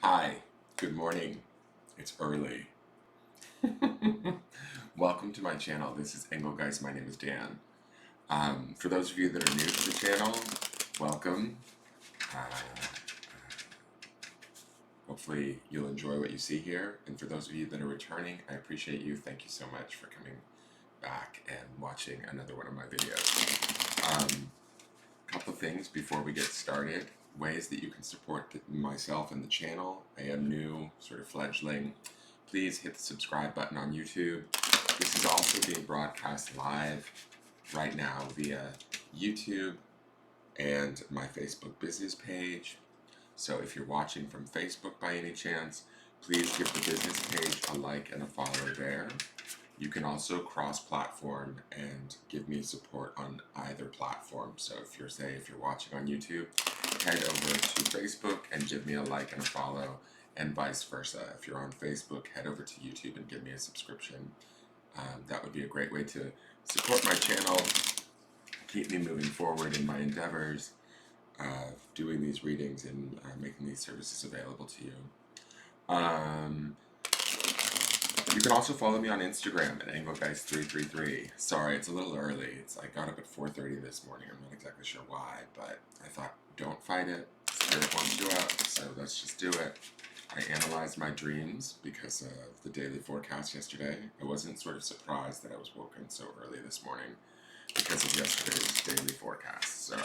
Hi, good morning. It's early. Welcome to my channel. This is Engelgeist. My name is Dan. For those of you that are new to the channel, welcome. Hopefully you'll enjoy what you see here. And for those of you that are returning, I appreciate you. Thank you so much for coming back and watching another one of my videos. Couple of things before we get started. Ways that you can support myself and the channel. I am new, sort of fledgling. Please hit the subscribe button on YouTube. This is also being broadcast live right now via YouTube and my Facebook business page. So if you're watching from Facebook by any chance, please give the business page a like and a follow there. You can also cross-platform and give me support on either platform. So if you're watching on YouTube, head over to Facebook and give me a like and a follow, and vice versa. If you're on Facebook, head over to YouTube and give me a subscription. That would be a great way to support my channel, keep me moving forward in my endeavors of doing these readings and making these services available to you. You can also follow me on Instagram at Engelgeist333. Sorry, it's a little early. I got up at 4:30 this morning. I'm not exactly sure why, but I thought, don't fight it. Spirit wants you up, so let's just do it. I analyzed my dreams because of the daily forecast yesterday. I wasn't sort of surprised that I was woken so early this morning because of yesterday's daily forecast. So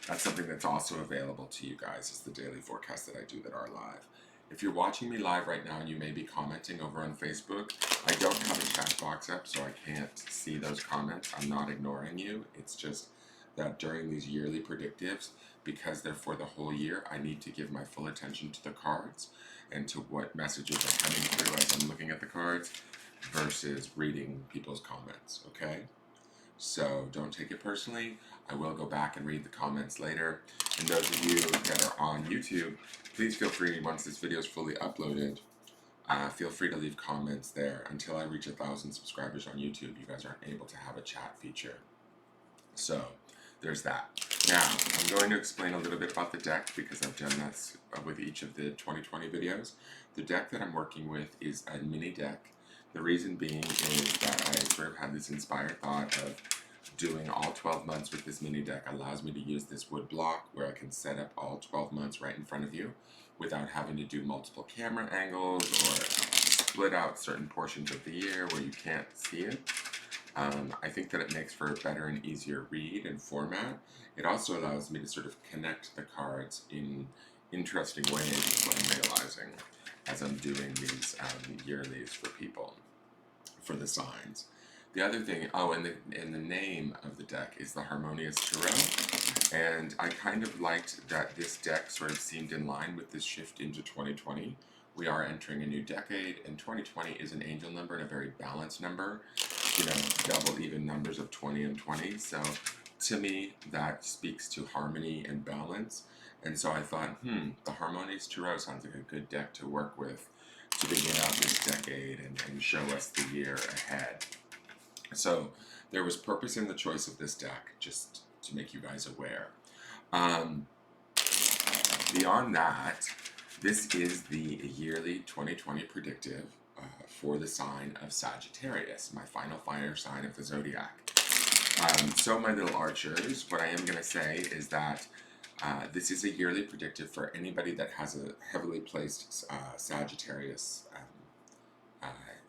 that's something that's also available to you guys, is the daily forecast that I do that are live. If you're watching me live right now and you may be commenting over on Facebook, I don't have a chat box up, so I can't see those comments. I'm not ignoring you. It's just that during these yearly predictives, because they're for the whole year, I need to give my full attention to the cards and to what messages are coming through as I'm looking at the cards versus reading people's comments, okay? So don't take it personally. I will go back and read the comments later. And those of you that are on YouTube, please feel free, once this video is fully uploaded, feel free to leave comments there. Until I reach 1,000 subscribers on YouTube, you guys aren't able to have a chat feature. So there's that. Now, I'm going to explain a little bit about the deck because I've done this with each of the 2020 videos. The deck that I'm working with is a mini deck. The reason being is that I sort of had this inspired thought of doing all 12 months with this mini deck allows me to use this wood block where I can set up all 12 months right in front of you without having to do multiple camera angles or split out certain portions of the year where you can't see it. I think that it makes for a better and easier read and format. It also allows me to sort of connect the cards in interesting ways, is what I'm realizing as I'm doing these yearlies for people, for the signs. The other thing, and the name of the deck is the Harmonious Tarot, and I kind of liked that this deck sort of seemed in line with this shift into 2020. We are entering a new decade, and 2020 is an angel number and a very balanced number, double even numbers of 20 and 20, so to me that speaks to harmony and balance. And so I thought, the Harmonious Tarot sounds like a good deck to work with to begin out this decade and show us the year ahead. So there was purpose in the choice of this deck, just to make you guys aware. Beyond that, this is the yearly 2020 predictive for the sign of Sagittarius, my final fire sign of the zodiac. So my little archers, what I am going to say is that this is a yearly predictive for anybody that has a heavily placed Sagittarius,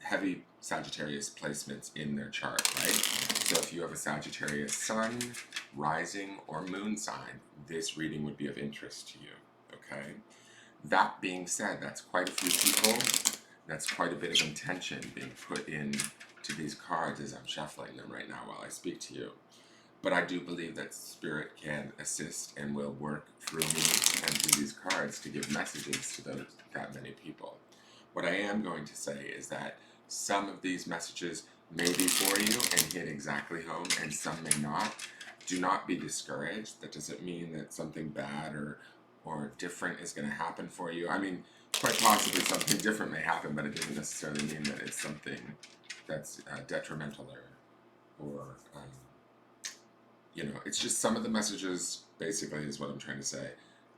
heavy Sagittarius placements in their chart, right? So if you have a Sagittarius sun, rising, or moon sign, this reading would be of interest to you, okay? That being said, that's quite a few people. That's quite a bit of intention being put in to these cards as I'm shuffling them right now while I speak to you. But I do believe that Spirit can assist and will work through me and through these cards to give messages to that many people. What I am going to say is that some of these messages may be for you and hit exactly home, and some may not. Do not be discouraged. That doesn't mean that something bad or different is going to happen for you. I mean, quite possibly something different may happen, but it doesn't necessarily mean that it's something that's detrimental or it's just some of the messages, basically, is what I'm trying to say.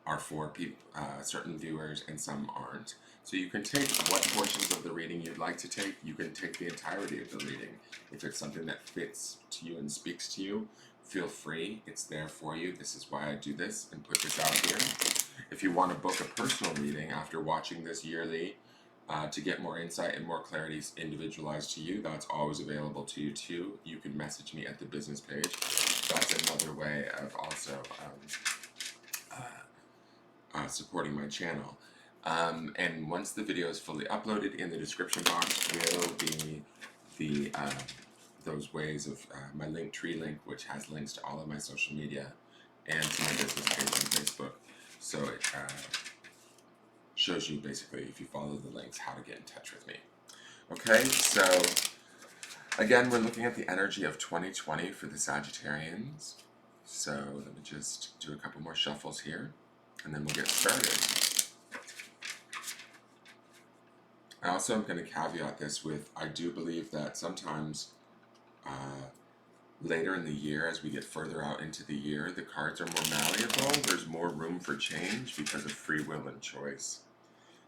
are for people, certain viewers, and some aren't. So you can take what portions of the reading you'd like to take. You can take the entirety of the reading. If it's something that fits to you and speaks to you, feel free. It's there for you. This is why I do this and put this out here. If you want to book a personal reading after watching this yearly, to get more insight and more clarity individualized to you, that's always available to you too. You can message me at the business page. That's another way of also supporting my channel. And once the video is fully uploaded, in the description box will be the those ways of my Linktree link, which has links to all of my social media and to my business page on Facebook. So it shows you basically, if you follow the links, how to get in touch with me. Okay, so again, we're looking at the energy of 2020 for the Sagittarians. So let me just do a couple more shuffles here, and then we'll get started. I also am going to caveat this with, I do believe that sometimes later in the year, as we get further out into the year, the cards are more malleable. There's more room for change because of free will and choice.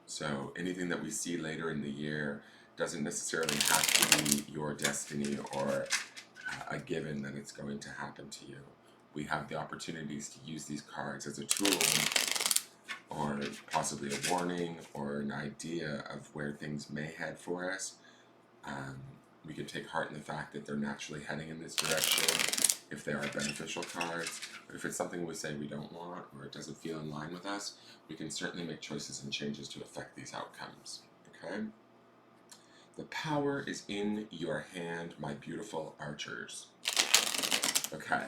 So anything that we see later in the year doesn't necessarily have to be your destiny or a given that it's going to happen to you. We have the opportunities to use these cards as a tool, or possibly a warning or an idea of where things may head for us. We can take heart in the fact that they're naturally heading in this direction if they are beneficial cards. But if it's something we say we don't want, or it doesn't feel in line with us, we can certainly make choices and changes to affect these outcomes. Okay? The power is in your hand, my beautiful archers. Okay.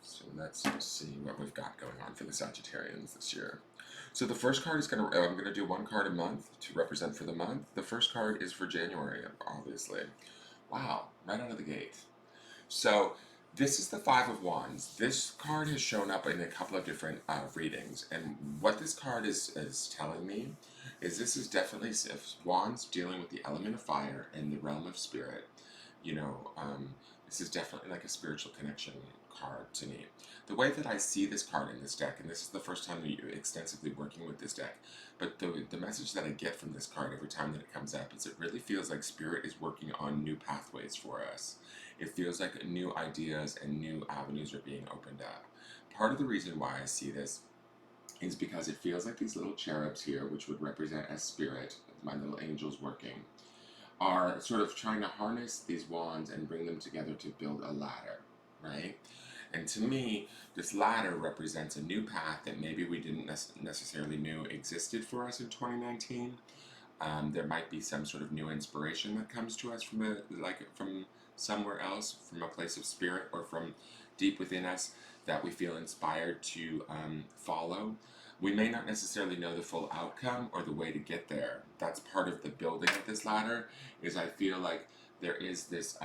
So let's see what we've got going on for the Sagittarians this year. So the first card is I'm going to do one card a month to represent for the month. The first card is for January, obviously. Wow, right out of the gate. So this is the Five of Wands. This card has shown up in a couple of different readings. And what this card is telling me is this is definitely Wands dealing with the element of fire and the realm of spirit. You know, this is definitely like a spiritual connection card to me. The way that I see this card in this deck, and this is the first time that you're extensively working with this deck, but the message that I get from this card every time that it comes up is it really feels like Spirit is working on new pathways for us. It feels like new ideas and new avenues are being opened up. Part of the reason why I see this is because it feels like these little cherubs here, which would represent as Spirit, my little angels working, are sort of trying to harness these wands and bring them together to build a ladder, right? And to me, this ladder represents a new path that maybe we didn't necessarily know existed for us in 2019. There might be some sort of new inspiration that comes to us from somewhere else, from a place of spirit or from deep within us that we feel inspired to follow. We may not necessarily know the full outcome or the way to get there. That's part of the building of this ladder, is I feel like there is this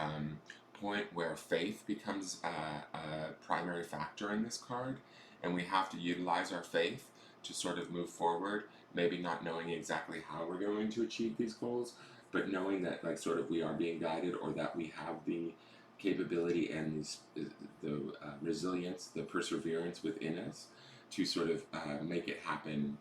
point where faith becomes a primary factor in this card, and we have to utilize our faith to sort of move forward, maybe not knowing exactly how we're going to achieve these goals, but knowing that like sort of we are being guided, or that we have the capability and the resilience, the perseverance within us to sort of make it happen,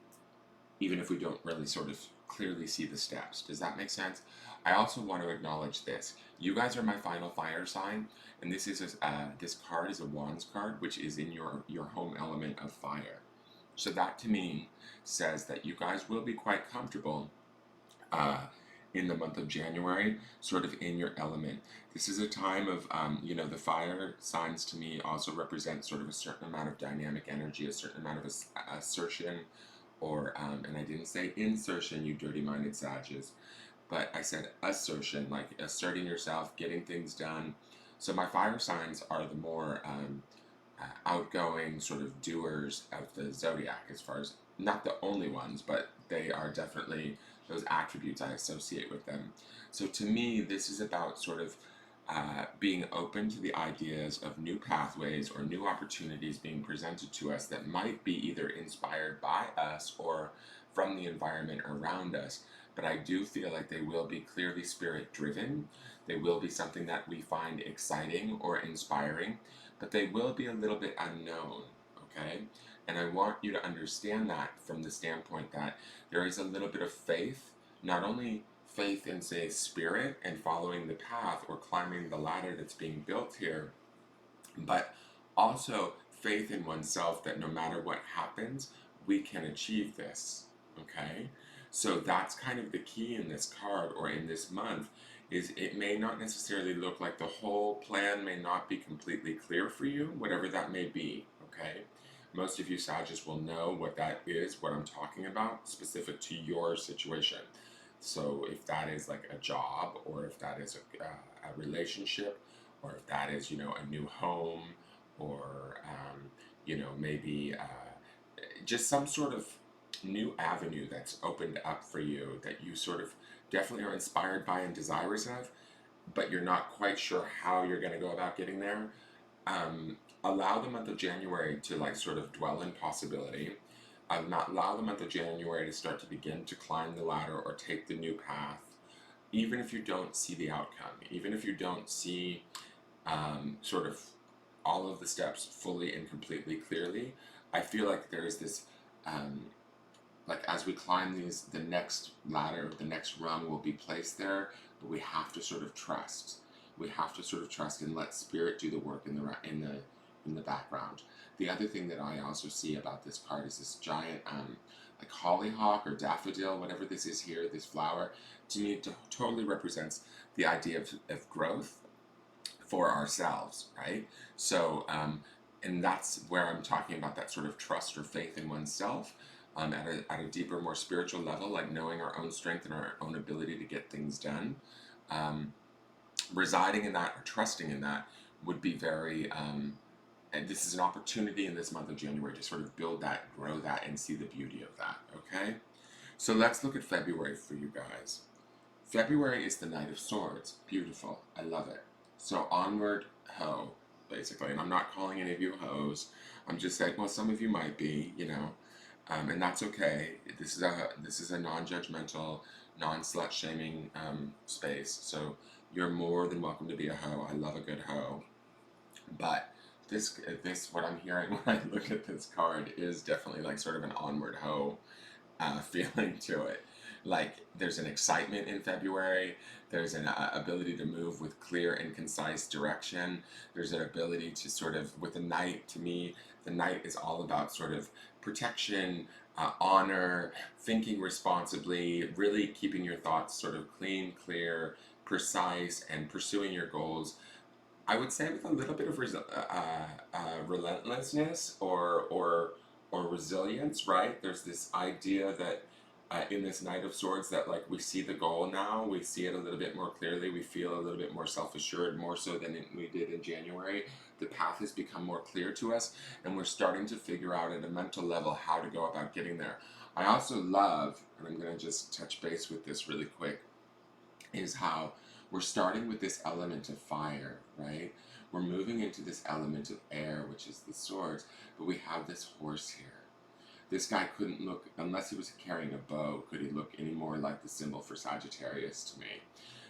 even if we don't really sort of clearly see the steps. Does that make sense? I also want to acknowledge this. You guys are my final fire sign, and this is this card is a Wands card, which is in your home element of fire. So that to me says that you guys will be quite comfortable in the month of January, sort of in your element. This is a time of, the fire signs to me also represent sort of a certain amount of dynamic energy, a certain amount of assertion, or, and I didn't say insertion, you dirty-minded Sages, but I said assertion, like asserting yourself, getting things done. So my fire signs are the more outgoing sort of doers of the zodiac, as far as, not the only ones, but they are definitely those attributes I associate with them. So to me, this is about sort of being open to the ideas of new pathways or new opportunities being presented to us that might be either inspired by us or from the environment around us. But I do feel like they will be clearly spirit driven. They will be something that we find exciting or inspiring, but they will be a little bit unknown, okay? And I want you to understand that from the standpoint that there is a little bit of faith, not only faith in, say, spirit and following the path or climbing the ladder that's being built here, but also faith in oneself that no matter what happens, we can achieve this. Okay? So that's kind of the key in this card or in this month is it may not necessarily look like the whole plan may not be completely clear for you, whatever that may be. Okay? Most of you Sagittarius will know what that is, what I'm talking about, specific to your situation. So if that is like a job, or if that is a relationship, or if that is, a new home, or, maybe just some sort of new avenue that's opened up for you that you sort of definitely are inspired by and desirous of, but you're not quite sure how you're going to go about getting there. Allow the month of January to like sort of dwell in possibility. Not allow the month of January to start to begin to climb the ladder or take the new path, even if you don't see the outcome, even if you don't see sort of all of the steps fully and completely clearly. I feel like there is this, like as we climb the next ladder, the next rung will be placed there, but we have to sort of trust. We have to sort of trust and let spirit do the work in the background. The other thing that I also see about this card is this giant, like hollyhock or daffodil, whatever this is here, this flower. To me, it totally represents the idea of growth for ourselves, right? So, and that's where I'm talking about that sort of trust or faith in oneself at a deeper, more spiritual level, like knowing our own strength and our own ability to get things done. Residing in that or trusting in that would be very, and this is an opportunity in this month of January to sort of build that, grow that, and see the beauty of that, okay? So let's look at February for you guys. February is the Knight of Swords. Beautiful. I love it. So onward, ho, basically. And I'm not calling any of you hoes. I'm just saying, well, some of you might be, and that's okay. This is a non-judgmental, non-slut shaming space. So you're more than welcome to be a hoe. I love a good hoe. But this what I'm hearing when I look at this card is definitely like sort of an onward hoe feeling to it. Like there's an excitement in February. There's an ability to move with clear and concise direction. There's an ability to sort of, with the Knight, to me, the Knight is all about sort of protection, honor, thinking responsibly, really keeping your thoughts sort of clean, clear, precise, and pursuing your goals. I would say with a little bit of relentlessness or resilience, right? There's this idea that in this Knight of Swords that like we see the goal now, we see it a little bit more clearly, we feel a little bit more self-assured, more so than we did in January. The path has become more clear to us, and we're starting to figure out at a mental level how to go about getting there. I also love, and I'm going to just touch base with this really quick, is how we're starting with this element of fire, right? We're moving into this element of air, which is the swords, but we have this horse here. This guy couldn't look, unless he was carrying a bow, could he look any more like the symbol for Sagittarius to me.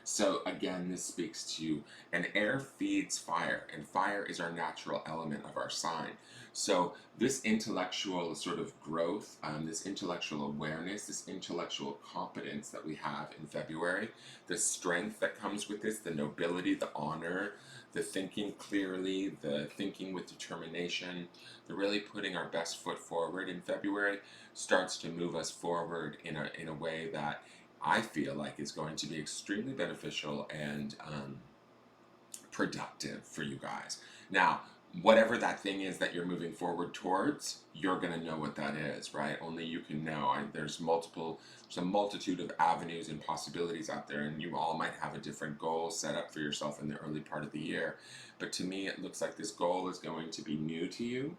So again, this speaks to, and air feeds fire, and fire is our natural element of our sign. So this intellectual sort of growth, this intellectual awareness, this intellectual competence that we have in February, the strength that comes with this, the nobility, the honor, the thinking clearly, the thinking with determination, the really putting our best foot forward in February starts to move us forward in a way that I feel like is going to be extremely beneficial and productive for you guys. Now, whatever that thing is that you're moving forward towards, you're going to know what that is, right? Only you can know. There's a multitude of avenues and possibilities out there, and you all might have a different goal set up for yourself in the early part of the year. But to me, it looks like this goal is going to be new to you.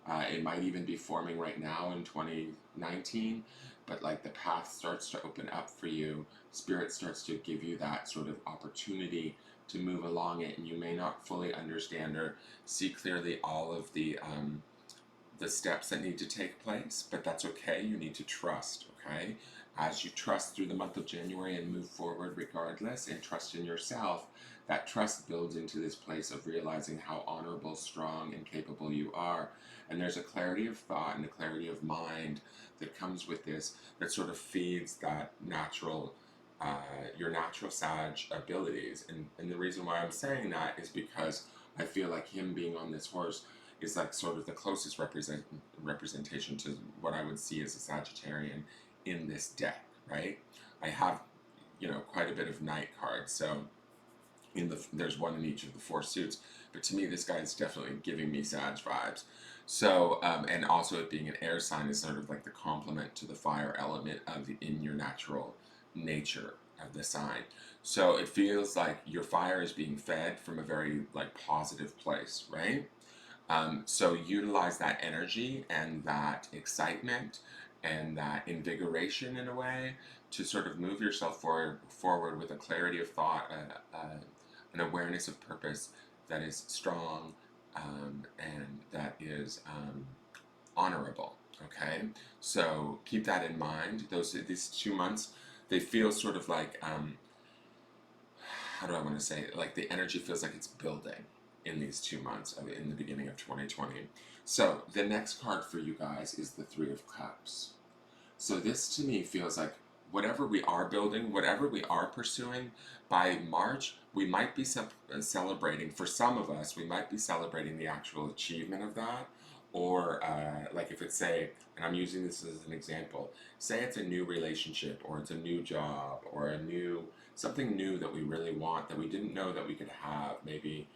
It might even be forming right now in 2019, but like the path starts to open up for you. Spirit starts to give you that sort of opportunity to move along it, and you may not fully understand or see clearly all of the steps that need to take place, but that's okay. You need to trust, okay? As you trust through the month of January and move forward regardless, and trust in yourself, that trust builds into this place of realizing how honorable, strong, and capable you are, And there's a clarity of thought and a clarity of mind that comes with this, that sort of feeds that natural, your natural Sag abilities. And the reason why I'm saying that is because I feel like him being on this horse is like sort of the closest representation to what I would see as a Sagittarian in this deck, right? I have, quite a bit of night cards, so there's one in each of the 4 suits, but to me this guy is definitely giving me Sag vibes. So and also it being an air sign is sort of like the complement to the fire element in your natural nature of the sign. So it feels like your fire is being fed from a very like positive place, right? So utilize that energy and that excitement and that invigoration in a way to sort of move yourself forward with a clarity of thought, an awareness of purpose that is strong, and that is honorable. Okay, so keep that in mind. These 2 months, they feel sort of like how do I want to say it? Like the energy feels like it's building in these 2 months in the beginning of 2020. So the next card for you guys is the 3 of Cups. So this to me feels like whatever we are building, whatever we are pursuing, by March we might be celebrating, for some of us, we might be celebrating the actual achievement of that. Or like if it's, say, and I'm using this as an example, say it's a new relationship or it's a new job or something new that we really want that we didn't know that we could have, maybe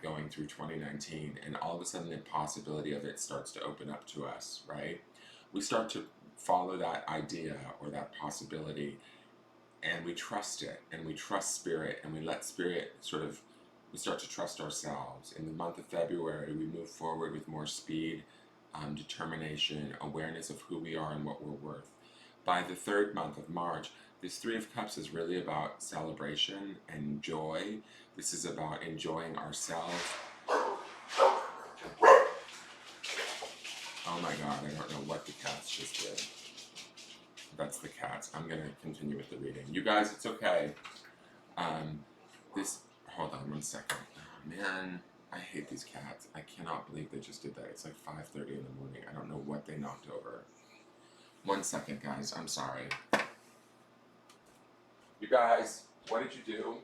going through 2019, and all of a sudden the possibility of it starts to open up to us, right? We start to follow that idea or that possibility, and we trust it, and we trust spirit, and we let spirit we start to trust ourselves. In the month of February, we move forward with more speed, determination, awareness of who we are and what we're worth. By the 3rd month of March, this 3 of Cups is really about celebration and joy. This is about enjoying ourselves. Oh my God, I don't know what the cats just did. That's the cats. I'm going to continue with the reading. You guys, it's okay. Hold on 1 second. Oh man, I hate these cats. I cannot believe they just did that. It's like 5:30 in the morning. I don't know what they knocked over. 1 second, guys. I'm sorry. You guys, what did you do?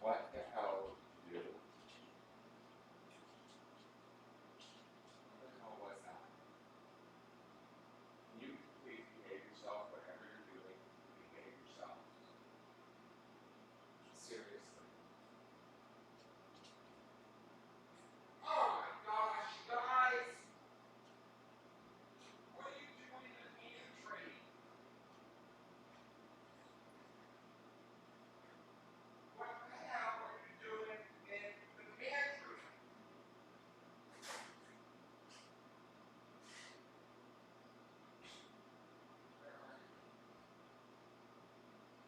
What the hell did you do? What the hell was that? Can you please behave yourself? Whatever you're doing, behave yourself. Seriously. Oh my gosh, guys! What are you doing in the pantry? What the hell are you doing in the pantry?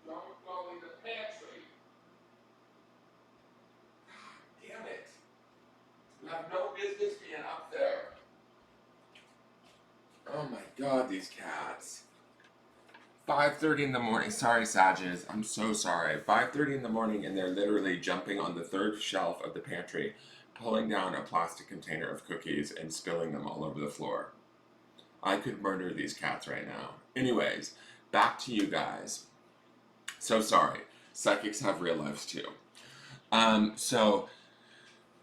Don't go in the pantry. Damn it. You have no business being up there. Oh my God, these cats. 5:30 in the morning. Sorry, Sages. I'm so sorry. 5:30 in the morning, and they're literally jumping on the 3rd shelf of the pantry, pulling down a plastic container of cookies and spilling them all over the floor. I could murder these cats right now. Anyways, back to you guys. So sorry. Psychics have real lives too. So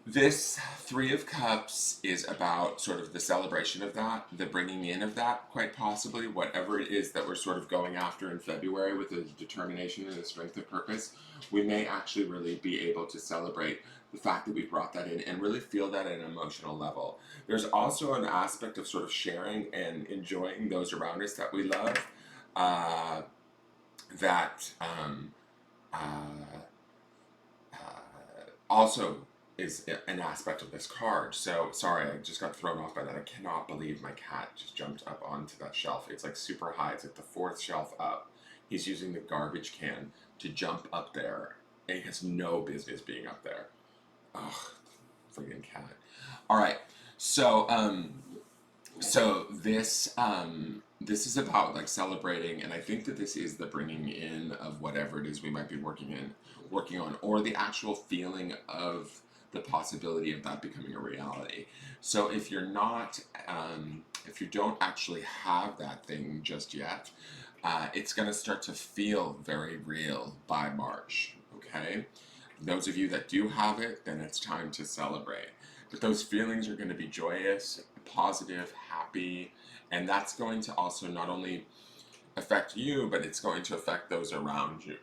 this 3 of Cups is about sort of the celebration of that, the bringing in of that, quite possibly, whatever it is that we're sort of going after in February with the determination and the strength of purpose. We may actually really be able to celebrate the fact that we brought that in and really feel that at an emotional level. There's also an aspect of sort of sharing and enjoying those around us that we love, that also is an aspect of this card. So sorry, I just got thrown off by that. I cannot believe my cat just jumped up onto that shelf. It's like super high. It's like the 4th shelf up. He's using the garbage can to jump up there, and he has no business being up there. Ugh, friggin' cat. All right, so this is about like celebrating, and I think that this is the bringing in of whatever it is we might be working on, or the actual feeling of the possibility of that becoming a reality. So if you're not, if you don't actually have that thing just yet, it's going to start to feel very real by March, okay? Those of you that do have it, then it's time to celebrate. But those feelings are going to be joyous, positive, happy, and that's going to also not only affect you, but it's going to affect those around you.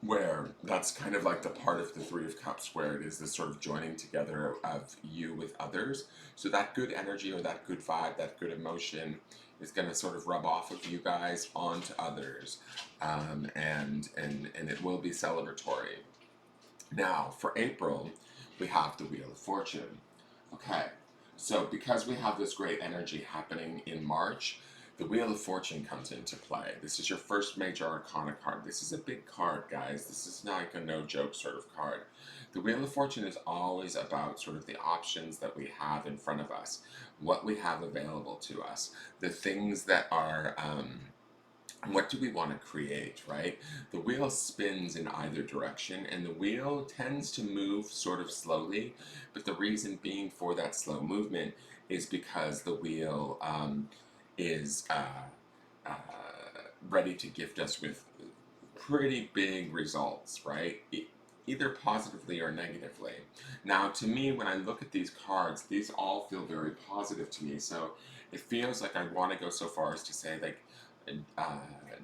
Where that's kind of like the part of the Three of Cups where it is this sort of joining together of you with others. So that good energy or that good vibe, that good emotion is going to sort of rub off of you guys onto others, and it will be celebratory. Now, for April, we have the Wheel of Fortune. Okay, so because we have this great energy happening in March, the Wheel of Fortune comes into play. This is your first major arcana card. This is a big card, guys. This is not like a no-joke sort of card. The Wheel of Fortune is always about sort of the options that we have in front of us, what we have available to us, the things that are... what do we want to create, right? The wheel spins in either direction, and the wheel tends to move sort of slowly, but the reason being for that slow movement is because the wheel is ready to gift us with pretty big results, right? Either positively or negatively. Now, to me, when I look at these cards, these all feel very positive to me, so it feels like I want to go so far as to say, like,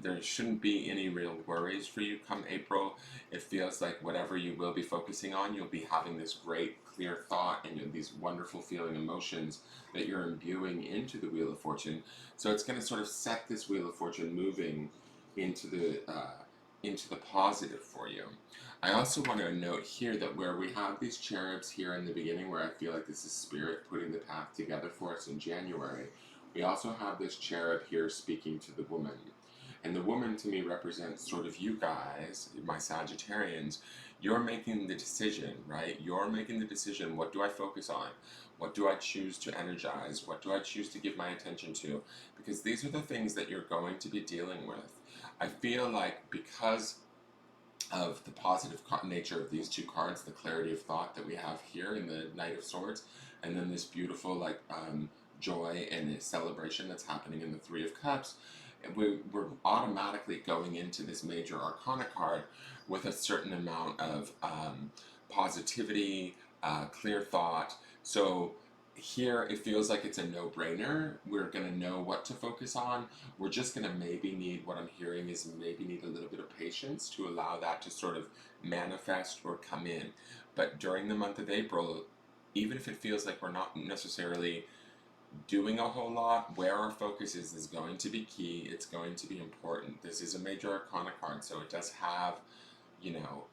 there shouldn't be any real worries for you come April. It feels like whatever you will be focusing on, you'll be having this great clear thought and these wonderful feeling emotions that you're imbuing into the Wheel of Fortune. So it's going to sort of set this Wheel of Fortune moving into the positive for you. I also want to note here that where we have these cherubs here in the beginning, where I feel like this is Spirit putting the path together for us in January, we also have this cherub here speaking to the woman. And the woman to me represents sort of you guys, my Sagittarians. You're making the decision, right? You're making the decision. What do I focus on? What do I choose to energize? What do I choose to give my attention to? Because these are the things that you're going to be dealing with. I feel like because of the positive nature of these two cards, the clarity of thought that we have here in the Knight of Swords, and then this beautiful like joy and celebration that's happening in the Three of Cups, we're automatically going into this major arcana card with a certain amount of positivity, clear thought. So here it feels like it's a no-brainer. We're going to know what to focus on. We're just going to maybe need, what I'm hearing is maybe need a little bit of patience to allow that to sort of manifest or come in. But during the month of April, even if it feels like we're not necessarily doing a whole lot, where our focus is going to be key. It's going to be important. This is a major arcana card, so it does have, you know,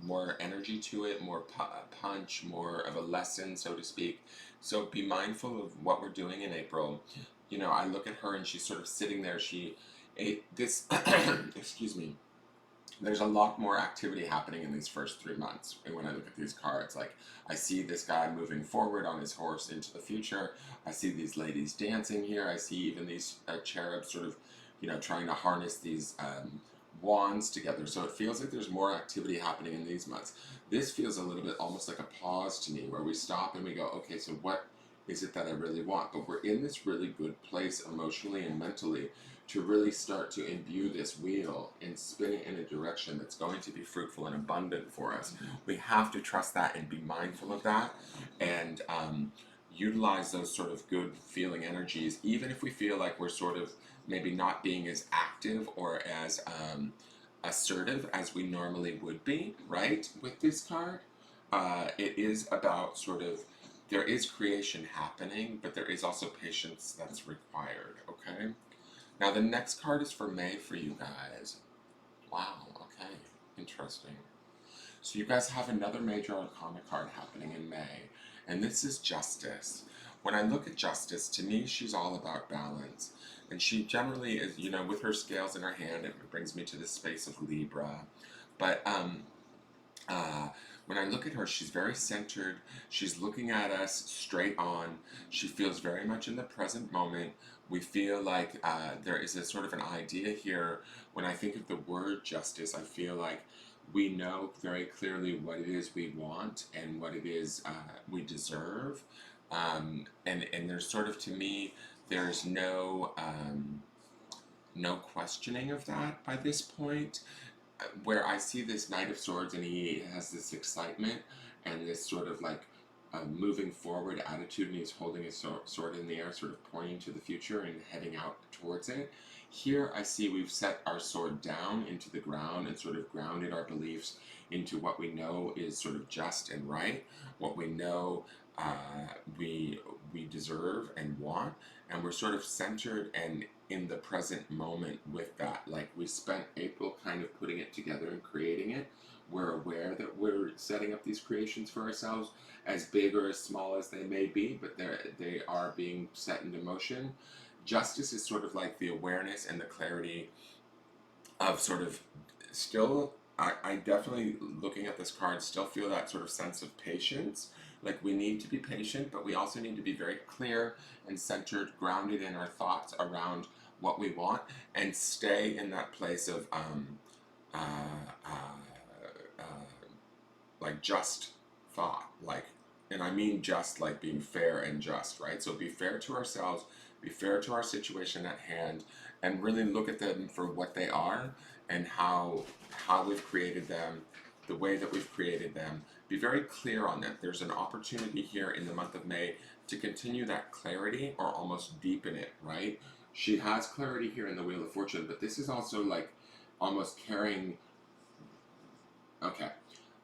more energy to it, more punch, more of a lesson, so to speak. So be mindful of what we're doing in April. You know, I look at her and she's sort of sitting there. She ate this, excuse me. There's a lot more activity happening in these first 3 months. And when I look at these cards, like I see this guy moving forward on his horse into the future. I see these ladies dancing here. I see even these cherubs sort of, you know, trying to harness these wands together. So it feels like there's more activity happening in these months. This feels a little bit almost like a pause to me, where we stop and we go, okay, so what is it that I really want? But we're in this really good place emotionally and mentally to really start to imbue this wheel and spin it in a direction that's going to be fruitful and abundant for us. We have to trust that and be mindful of that, and utilize those sort of good feeling energies, even if we feel like we're sort of maybe not being as active or as assertive as we normally would be, right, with this card. It is about sort of, there is creation happening, but there is also patience that's required, okay? Now the next card is for May for you guys. Wow, okay, interesting. So you guys have another major arcana card happening in May, and this is Justice. When I look at Justice, to me she's all about balance. And she generally is, you know, with her scales in her hand, it brings me to the space of Libra. But when I look at her, she's very centered. She's looking at us straight on. She feels very much in the present moment. We feel like there is a sort of an idea here. When I think of the word justice, I feel like We know very clearly what it is we want and what it is we deserve. And there's sort of, to me, there's no questioning of that by this point. Where I see this Knight of Swords, and he has this excitement and this sort of like moving forward attitude, and he's holding his sword in the air, sort of pointing to the future and heading out towards it. Here I see we've set our sword down into the ground and sort of grounded our beliefs into what we know is sort of just and right, what we know we deserve and want, and we're sort of centered and in the present moment with that. Like, we spent April kind of putting it together and creating it. We're aware that we're setting up these creations for ourselves, as big or as small as they may be, but they are being set into motion. Justice is sort of like the awareness and the clarity of sort of still, I definitely, looking at this card, still feel that sort of sense of patience. Like, we need to be patient, but we also need to be very clear and centered, grounded in our thoughts around what we want, and stay in that place of uh, uh, like just thought, like, and I mean just like being fair and just, right? So be fair to ourselves, be fair to our situation at hand, and really look at them for what they are and how we've created them, the way that we've created them. Be very clear on that. There's an opportunity here in the month of May to continue that clarity or almost deepen it, right? She has clarity here in the Wheel of Fortune, but this is also like almost carrying. Okay,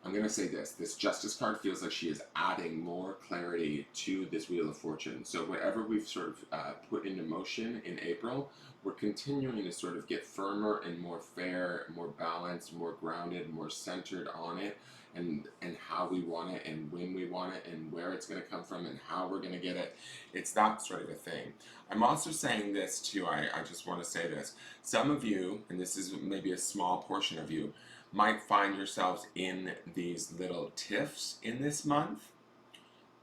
I'm going to say this. This Justice card feels like she is adding more clarity to this Wheel of Fortune. So whatever we've sort of put into motion in April, we're continuing to sort of get firmer and more fair, more balanced, more grounded, more centered on it, and how we want it and when we want it and where it's going to come from and how we're going to get it. It's that sort of a thing. I'm also saying this too, I just want to say this. Some of you, and this is maybe a small portion of you, might find yourselves in these little tiffs in this month.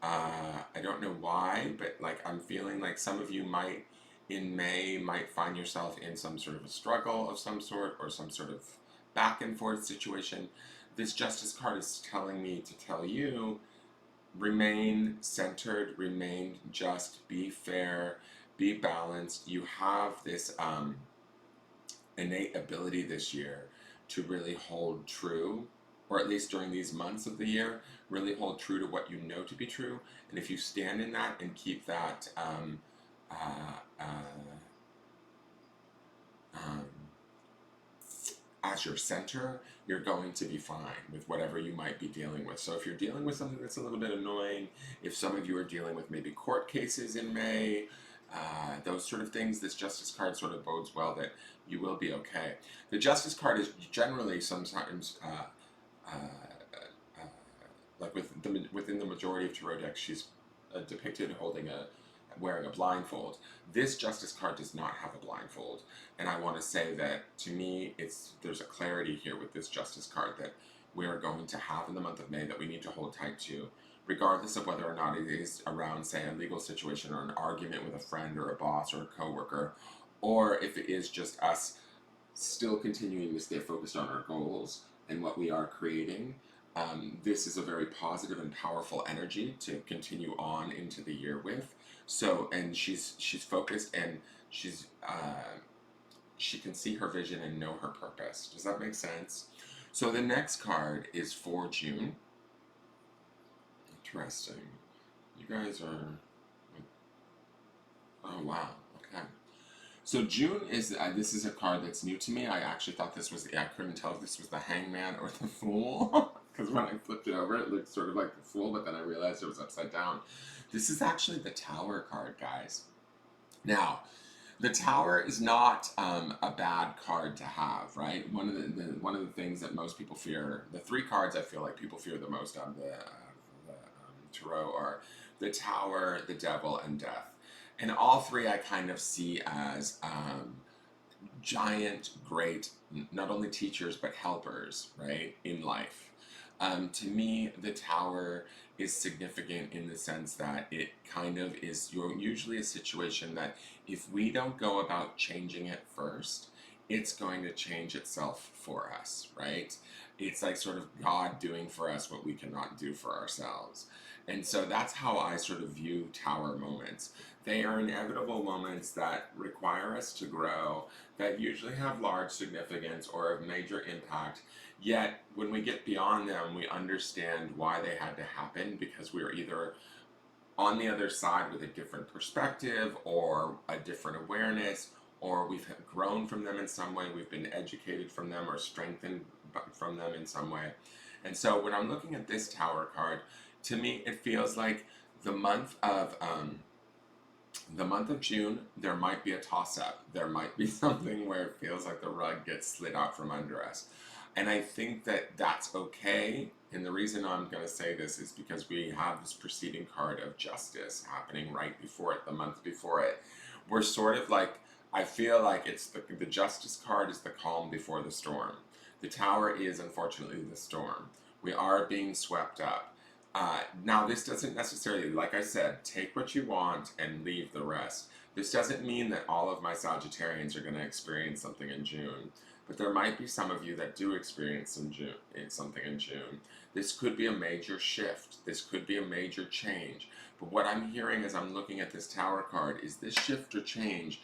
I don't know why, but like, I'm feeling like some of you might, in May, might find yourself in some sort of a struggle of some sort, or some sort of back and forth situation. This Justice card is telling me to tell you, remain centered, remain just, be fair, be balanced. You have this innate ability this year to really hold true, or at least during these months of the year, really hold true to what you know to be true. And if you stand in that and keep that uh, uh, um, as your center, you're going to be fine with whatever you might be dealing with. So if you're dealing with something that's a little bit annoying, if some of you are dealing with maybe court cases in May, those sort of things, this Justice card sort of bodes well that you will be okay. The Justice card is generally sometimes, like within the majority of tarot decks, she's depicted wearing a blindfold. This Justice card does not have a blindfold, and I want to say that, to me, there's a clarity here with this Justice card that we are going to have in the month of May that we need to hold tight to, regardless of whether or not it is around, say, a legal situation or an argument with a friend or a boss or a coworker, or if it is just us still continuing to stay focused on our goals and what we are creating. This is a very positive and powerful energy to continue on into the year with. So, and she's focused, and she can see her vision and know her purpose. Does that make sense? So the next card is for June. Interesting. You guys are. Oh wow. Okay. So June is, this is a card that's new to me. I actually thought this was, I couldn't tell if this was the Hangman or the Fool, because when I flipped it over, it looked sort of like the Fool, but then I realized it was upside down. This is actually the Tower card, guys. Now, the Tower is not a bad card to have, right? One of the things that most people fear, the three cards I feel like people fear the most out of the tarot are the Tower, the Devil, and Death. And all three I kind of see as giant, great, not only teachers, but helpers, right, in life. To me, the Tower is significant in the sense that it kind of is usually a situation that if we don't go about changing it first, it's going to change itself for us, right? It's like sort of God doing for us what we cannot do for ourselves. And so that's how I sort of view tower moments. They are inevitable moments that require us to grow, that usually have large significance or a major impact. Yet, when we get beyond them, we understand why they had to happen because we're either on the other side with a different perspective or a different awareness, or we've grown from them in some way, we've been educated from them or strengthened from them in some way. And so when I'm looking at this tower card, to me it feels like the month of June, there might be a toss-up. There might be something where it feels like the rug gets slid out from under us. And I think that that's okay. And the reason I'm going to say this is because we have this preceding card of justice happening right before it, the month before it. We're sort of like, I feel like it's the justice card is the calm before the storm. The tower is unfortunately the storm. We are being swept up. Now, this doesn't necessarily, like I said, take what you want and leave the rest. This doesn't mean that all of my Sagittarians are going to experience something in June, but there might be some of you that do experience something in June. This could be a major shift. This could be a major change. But what I'm hearing as I'm looking at this tower card is this shift or change,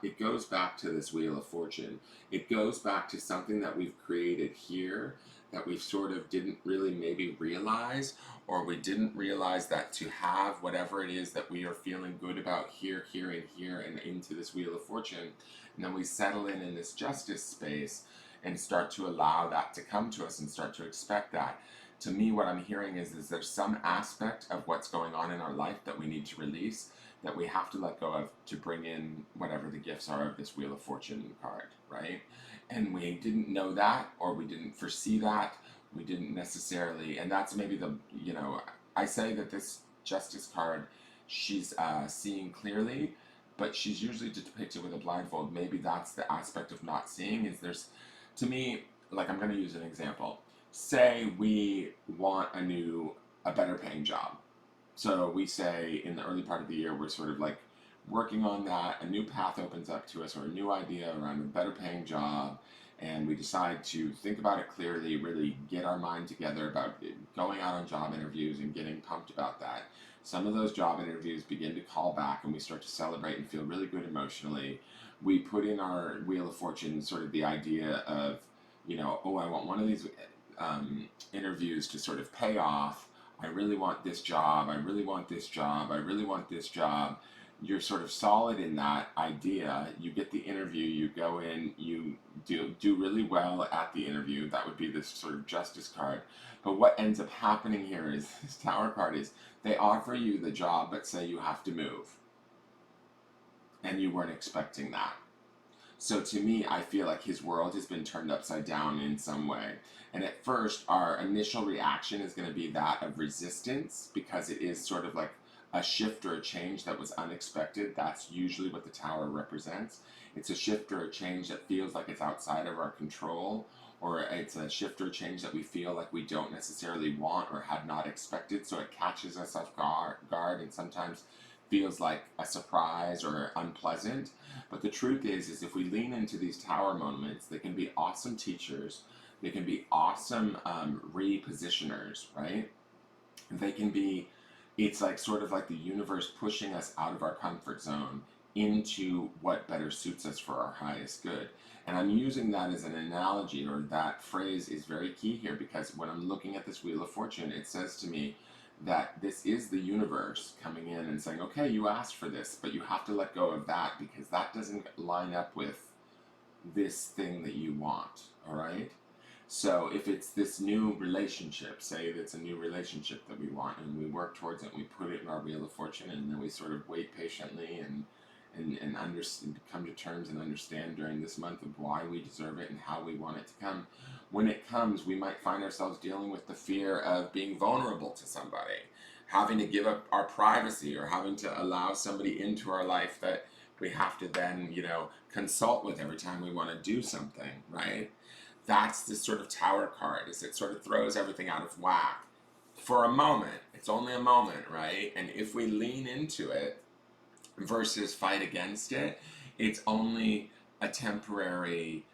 it goes back to this Wheel of Fortune. It goes back to something that we've created here that we sort of didn't really maybe realize, or we didn't realize that to have whatever it is that we are feeling good about here, here, and here, and into this Wheel of Fortune, and then we settle in this justice space and start to allow that to come to us and start to expect that. To me, what I'm hearing is there's some aspect of what's going on in our life that we need to release, that we have to let go of to bring in whatever the gifts are of this Wheel of Fortune card, right? And we didn't know that, or we didn't foresee that, we didn't necessarily, and that's maybe I say that this Justice card, she's seeing clearly, but she's usually depicted with a blindfold. Maybe that's the aspect of not seeing, is to me, like I'm going to use an example. Say we want a better paying job. So we say in the early part of the year, we're sort of like working on that, a new path opens up to us, or a new idea around a better paying job, and we decide to think about it clearly, really get our mind together about going out on job interviews and getting pumped about that. Some of those job interviews begin to call back and we start to celebrate and feel really good emotionally. We put in our Wheel of Fortune sort of the idea of, oh, I want one of these interviews to sort of pay off. I really want this job. I really want this job. I really want this job. You're sort of solid in that idea. You get the interview, you go in, you do really well at the interview. That would be this sort of justice card. But what ends up happening here is this tower card is they offer you the job, but say you have to move. And you weren't expecting that. So to me, I feel like his world has been turned upside down in some way. And at first, our initial reaction is going to be that of resistance, because it is sort of like a shift or a change that was unexpected. That's usually what the tower represents. It's a shift or a change that feels like it's outside of our control, or it's a shift or change that we feel like we don't necessarily want or had not expected, so it catches us off guard and sometimes feels like a surprise or unpleasant. But the truth is if we lean into these tower moments, they can be awesome teachers. They can be awesome repositioners, right? They can be, it's like sort of like the universe pushing us out of our comfort zone into what better suits us for our highest good. And I'm using that as an analogy, or that phrase is very key here, because when I'm looking at this Wheel of Fortune, it says to me that this is the universe coming in and saying, okay, you asked for this, but you have to let go of that because that doesn't line up with this thing that you want, all right? So if it's this new relationship, say it's a new relationship that we want, and we work towards it, and we put it in our Wheel of Fortune, and then we sort of wait patiently and come to terms and understand during this month of why we deserve it and how we want it to come. When it comes, we might find ourselves dealing with the fear of being vulnerable to somebody, having to give up our privacy, or having to allow somebody into our life that we have to then, consult with every time we want to do something, right? That's this sort of tower card, is it sort of throws everything out of whack for a moment. It's only a moment, right? And if we lean into it versus fight against it, it's only a temporary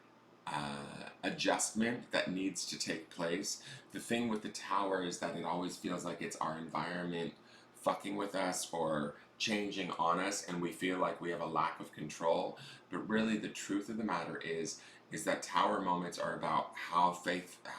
adjustment that needs to take place. The thing with the tower is that it always feels like it's our environment fucking with us or changing on us, and we feel like we have a lack of control. But really, the truth of the matter is that tower moments are about how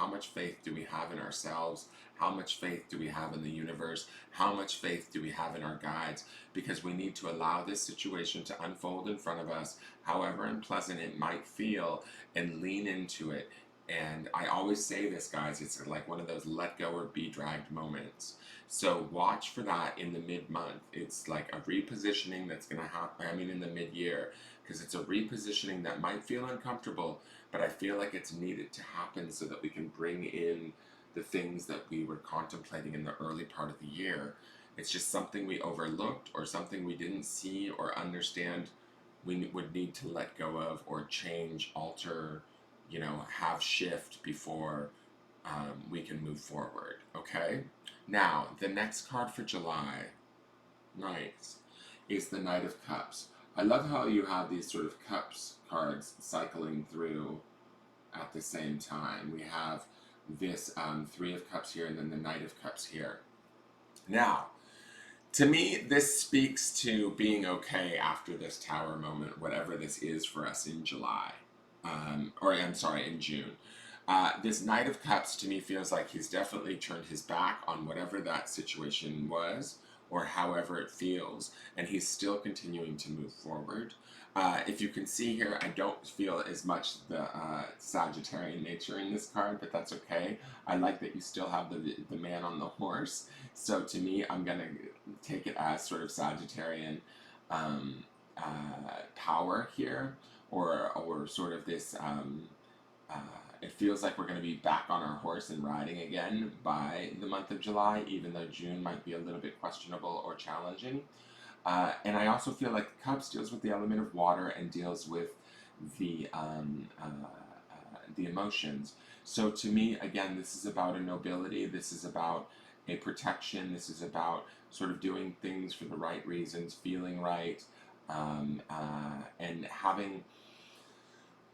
much faith do we have in ourselves, how much faith do we have in the universe, how much faith do we have in our guides, because we need to allow this situation to unfold in front of us, however unpleasant it might feel, and lean into it. And I always say this, guys, it's like one of those let go or be dragged moments. So watch for that in the mid-month. It's like a repositioning that's going to happen, I mean in the mid-year, because it's a repositioning that might feel uncomfortable, but I feel like it's needed to happen so that we can bring in the things that we were contemplating in the early part of the year. It's just something we overlooked or something we didn't see or understand we would need to let go of or change, alter, have shift before we can move forward. Okay? Now, the next card for July, nice, is the Knight of Cups. I love how you have these sort of cups cards cycling through at the same time. We have this Three of Cups here and then the Knight of Cups here. Now, to me, this speaks to being okay after this tower moment, whatever this is for us in July. In June. This Knight of Cups to me feels like he's definitely turned his back on whatever that situation was, or however it feels, and he's still continuing to move forward. If you can see here, I don't feel as much the Sagittarian nature in this card, but that's okay. I like that you still have the man on the horse. So to me, I'm going to take it as sort of Sagittarian power here, or sort of this, it feels like we're going to be back on our horse and riding again by the month of July, even though June might be a little bit questionable or challenging. And I also feel like Cups deals with the element of water and deals with the emotions. So to me, again, this is about a nobility. This is about a protection. This is about sort of doing things for the right reasons, feeling right, and having.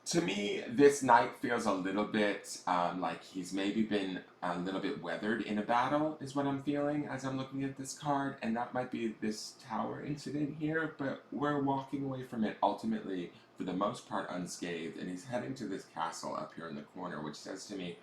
To me, this knight feels a little bit like he's maybe been a little bit weathered in a battle, is what I'm feeling as I'm looking at this card, and that might be this tower incident here, but we're walking away from it ultimately, for the most part, unscathed, and he's heading to this castle up here in the corner, which says to me,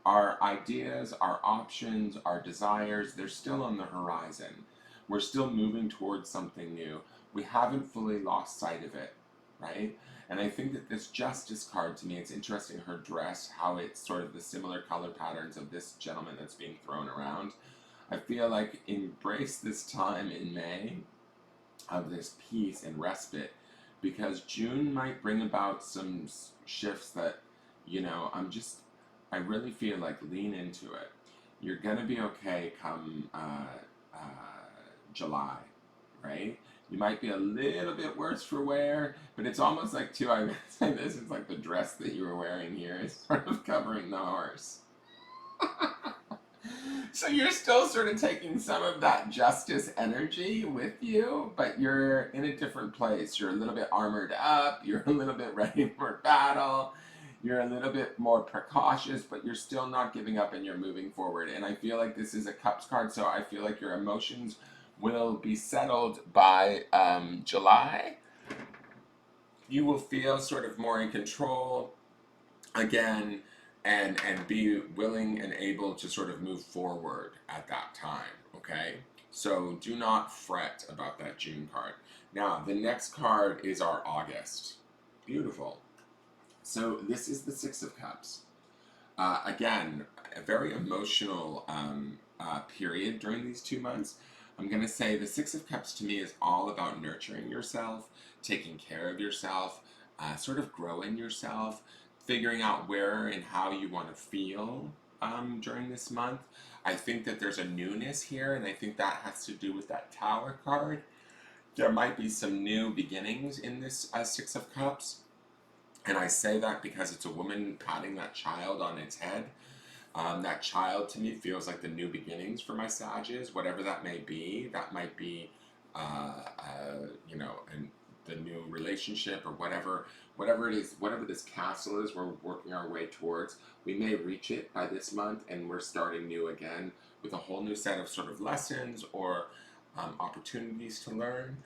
our ideas, our options, our desires, they're still on the horizon. We're still moving towards something new. We haven't fully lost sight of it, right? And I think that this Justice card, to me, it's interesting, her dress, how it's sort of the similar color patterns of this gentleman that's being thrown around. I feel like embrace this time in May of this peace and respite, because June might bring about some shifts that, I really feel like lean into it. You're going to be okay come July, right? You might be a little bit worse for wear, but it's almost like, too, I'm going to say this, it's like the dress that you were wearing here is sort of covering the horse. So you're still sort of taking some of that justice energy with you, but you're in a different place. You're a little bit armored up, you're a little bit ready for battle, you're a little bit more precautious, but you're still not giving up and you're moving forward. And I feel like this is a Cups card, so I feel like your emotions will be settled by July. You will feel sort of more in control again, and be willing and able to sort of move forward at that time, okay? So do not fret about that June card. Now, the next card is our August. Beautiful. So this is the Six of Cups. Again, a very emotional period during these 2 months. I'm going to say the Six of Cups to me is all about nurturing yourself, taking care of yourself, sort of growing yourself, figuring out where and how you want to feel during this month. I think that there's a newness here, and I think that has to do with that Tower card. There might be some new beginnings in this Six of Cups, and I say that because it's a woman patting that child on its head. That child to me feels like the new beginnings for my Sages, whatever that may be. That might be, the new relationship or whatever it is, whatever this castle is we're working our way towards. We may reach it by this month, and we're starting new again with a whole new set of sort of lessons or opportunities to learn,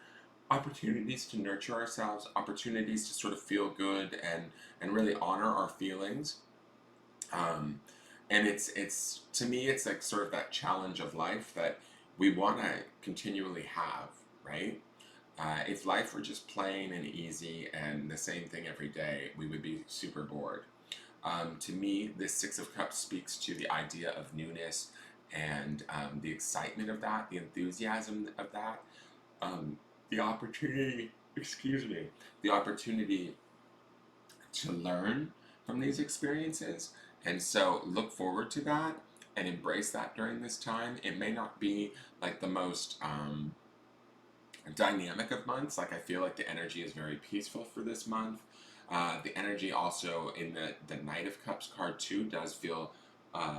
opportunities to nurture ourselves, opportunities to sort of feel good and really honor our feelings. Um, and it's to me it's like sort of that challenge of life that we want to continually have, right? If life were just plain and easy and the same thing every day, we would be super bored. To me, this Six of Cups speaks to the idea of newness and the excitement of that, the enthusiasm of that, the opportunity, excuse me, the opportunity to learn from these experiences. And so look forward to that and embrace that during this time. It may not be like the most dynamic of months. Like I feel like the energy is very peaceful for this month. The energy also in the Knight of Cups card too does feel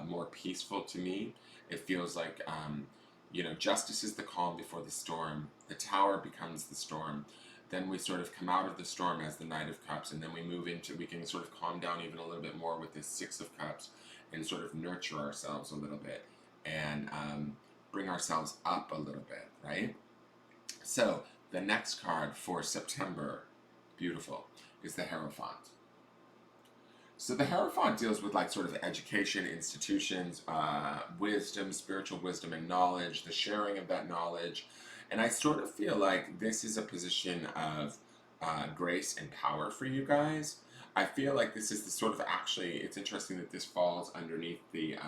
more peaceful to me. It feels like, justice is the calm before the storm. The Tower becomes the storm. Then we sort of come out of the storm as the Knight of Cups, and then we can sort of calm down even a little bit more with this Six of Cups and sort of nurture ourselves a little bit and bring ourselves up a little bit, right? So the next card for September, beautiful, is the Hierophant. So the Hierophant deals with like sort of education, institutions, wisdom, spiritual wisdom and knowledge, the sharing of that knowledge. And I sort of feel like this is a position of grace and power for you guys. I feel like this is the sort of, actually, it's interesting that this falls underneath the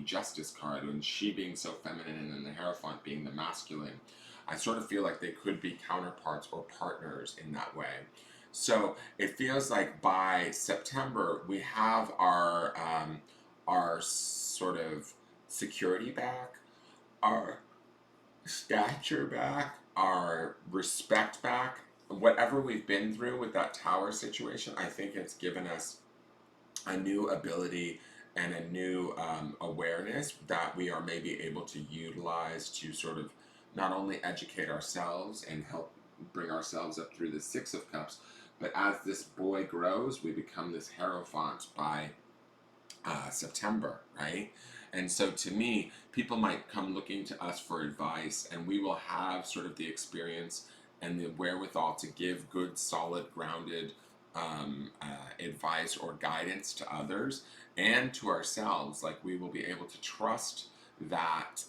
Justice card, and she being so feminine and then the Hierophant being the masculine. I sort of feel like they could be counterparts or partners in that way. So it feels like by September we have our sort of security back, our stature back, our respect back. Whatever we've been through with that Tower situation, I think it's given us a new ability and a new awareness that we are maybe able to utilize to sort of not only educate ourselves and help bring ourselves up through the Six of Cups, but as this boy grows, we become this Hierophant by September, right? And so to me, people might come looking to us for advice, and we will have sort of the experience and the wherewithal to give good, solid, grounded advice or guidance to others and to ourselves. Like we will be able to trust that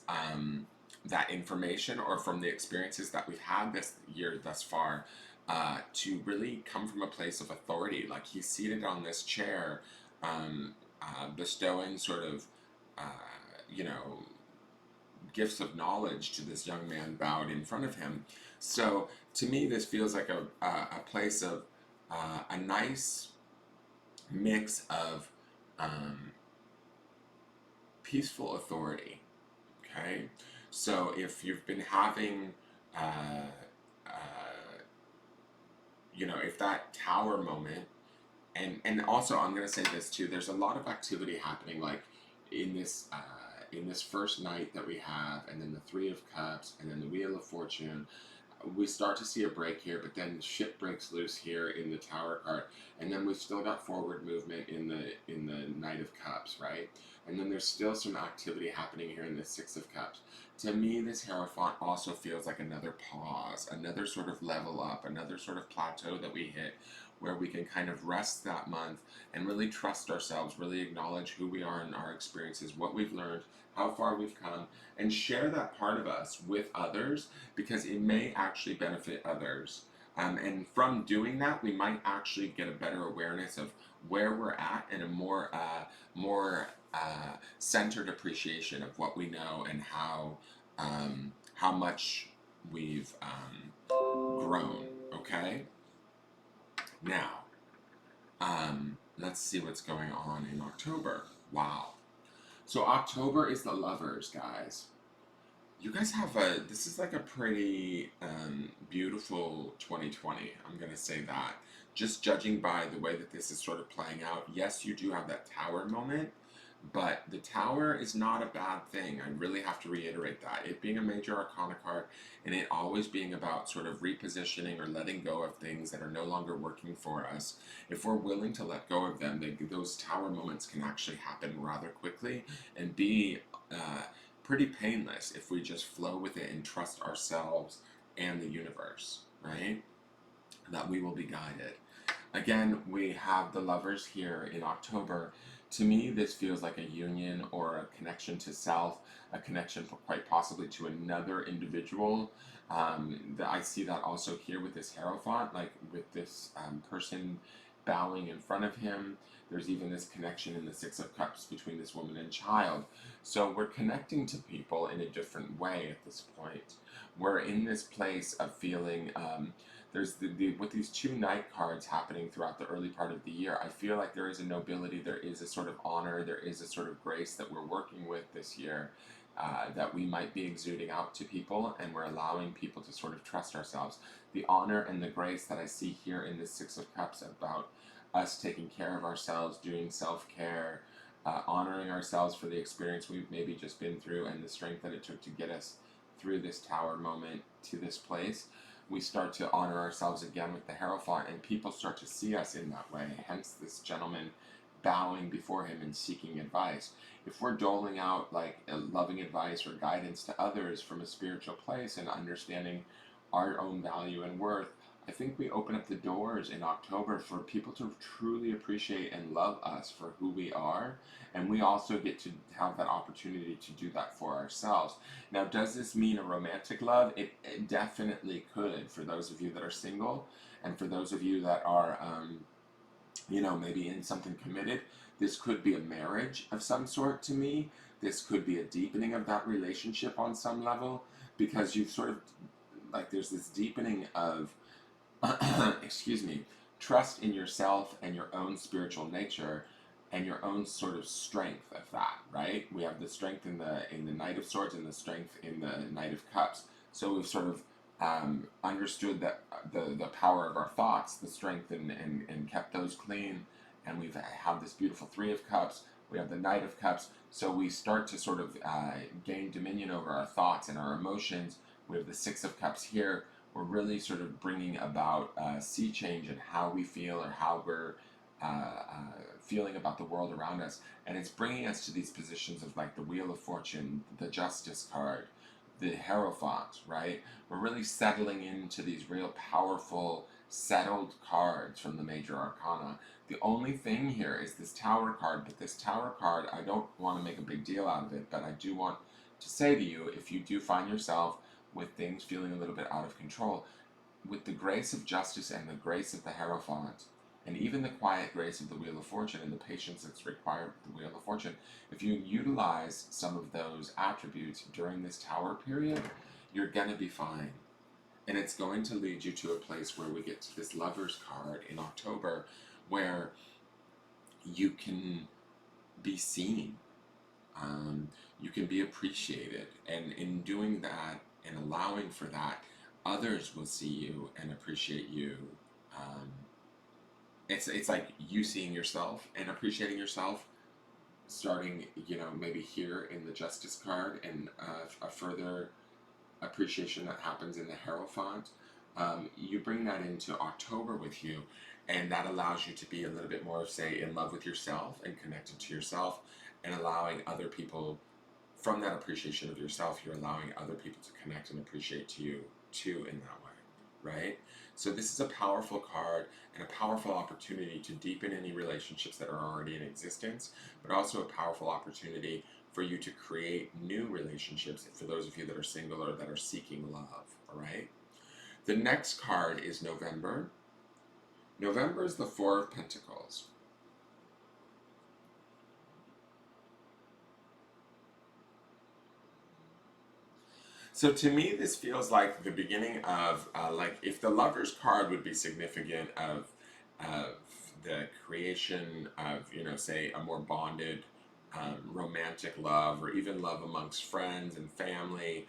that information or from the experiences that we've had this year thus far to really come from a place of authority. Like he's seated on this chair, bestowing sort of, gifts of knowledge to this young man bowed in front of him. So to me, this feels like a place of a nice mix of peaceful authority. Okay, so if you've been having, if that Tower moment, and also I'm gonna say this too. There's a lot of activity happening, like in this first night that we have, and then the Three of Cups, and then the Wheel of Fortune. We start to see a break here, but then shit breaks loose here in the Tower card, and then we've still got forward movement in the Knight of Cups, right? And then there's still some activity happening here in the Six of Cups. To me, this Hierophant also feels like another pause, another sort of level up, another sort of plateau that we hit where we can kind of rest that month and really trust ourselves, really acknowledge who we are in our experiences, what we've learned, how far we've come, and share that part of us with others because it may actually benefit others. And from doing that, we might actually get a better awareness of where we're at and a more centered appreciation of what we know and how much we've grown. Okay. Now, let's see what's going on in October. Wow. So October is the Lovers, guys. You guys have this is like a pretty beautiful 2020. I'm going to say that. Just judging by the way that this is sort of playing out. Yes, you do have that Tower moment. But the Tower is not a bad thing. I really have to reiterate that. It being a major arcana card and it always being about sort of repositioning or letting go of things that are no longer working for us. If we're willing to let go of them, those Tower moments can actually happen rather quickly and be pretty painless if we just flow with it and trust ourselves and the universe, right? That we will be guided. Again, we have the Lovers here in October. To me, this feels like a union or a connection to self, a connection quite possibly to another individual. I see that also here with this Hierophant, like with this person bowing in front of him. There's even this connection in the Six of Cups between this woman and child. So we're connecting to people in a different way at this point. We're in this place of feeling there's with these two Knight cards happening throughout the early part of the year, I feel like there is a nobility, there is a sort of honor, there is a sort of grace that we're working with this year that we might be exuding out to people, and we're allowing people to sort of trust ourselves. The honor and the grace that I see here in this Six of Cups about us taking care of ourselves, doing self-care, honoring ourselves for the experience we've maybe just been through and the strength that it took to get us through this Tower moment to this place. We start to honor ourselves again with the Hierophant, and people start to see us in that way. Hence, this gentleman bowing before him and seeking advice. If we're doling out like loving advice or guidance to others from a spiritual place and understanding our own value and worth, I think we open up the doors in October for people to truly appreciate and love us for who we are, and we also get to have that opportunity to do that for ourselves. Now, does this mean a romantic love? It definitely could for those of you that are single, and for those of you that are, maybe in something committed. This could be a marriage of some sort to me. This could be a deepening of that relationship on some level, because you've sort of, like, there's this deepening of excuse me, trust in yourself and your own spiritual nature and your own sort of strength of that, right? We have the strength in the Knight of Swords and the strength in the Knight of Cups. So we've sort of understood that the power of our thoughts, the strength, and kept those clean. And we've have this beautiful Three of Cups. We have the Knight of Cups. So we start to sort of gain dominion over our thoughts and our emotions. We have the Six of Cups here. We're really sort of bringing about sea change in how we feel or how we're feeling about the world around us. And it's bringing us to these positions of like the Wheel of Fortune, the Justice card, the Hierophant, right? We're really settling into these real powerful, settled cards from the major arcana. The only thing here is this Tower card, but this Tower card, I don't want to make a big deal out of it, but I do want to say to you, if you do find yourself with things feeling a little bit out of control, with the grace of justice and the grace of the Hierophant, and even the quiet grace of the Wheel of Fortune and the patience that's required with the Wheel of Fortune, if you utilize some of those attributes during this Tower period, you're going to be fine. And it's going to lead you to a place where we get to this Lover's card in October, where you can be seen, you can be appreciated, and in doing that and allowing for that, others will see you and appreciate you. Um, it's like you seeing yourself and appreciating yourself, starting maybe here in the Justice card, and a further appreciation that happens in the Hierophant. You bring that into October with you, and that allows you to be a little bit more, say, in love with yourself and connected to yourself, and allowing other people, from that appreciation of yourself, you're allowing other people to connect and appreciate to you too in that way, right? So this is a powerful card and a powerful opportunity to deepen any relationships that are already in existence, but also a powerful opportunity for you to create new relationships for those of you that are single or that are seeking love, all right? The next card is November. November is the Four of Pentacles. So to me, this feels like the beginning of, like, if the Lover's card would be significant of the creation of, say, a more bonded, romantic love, or even love amongst friends and family,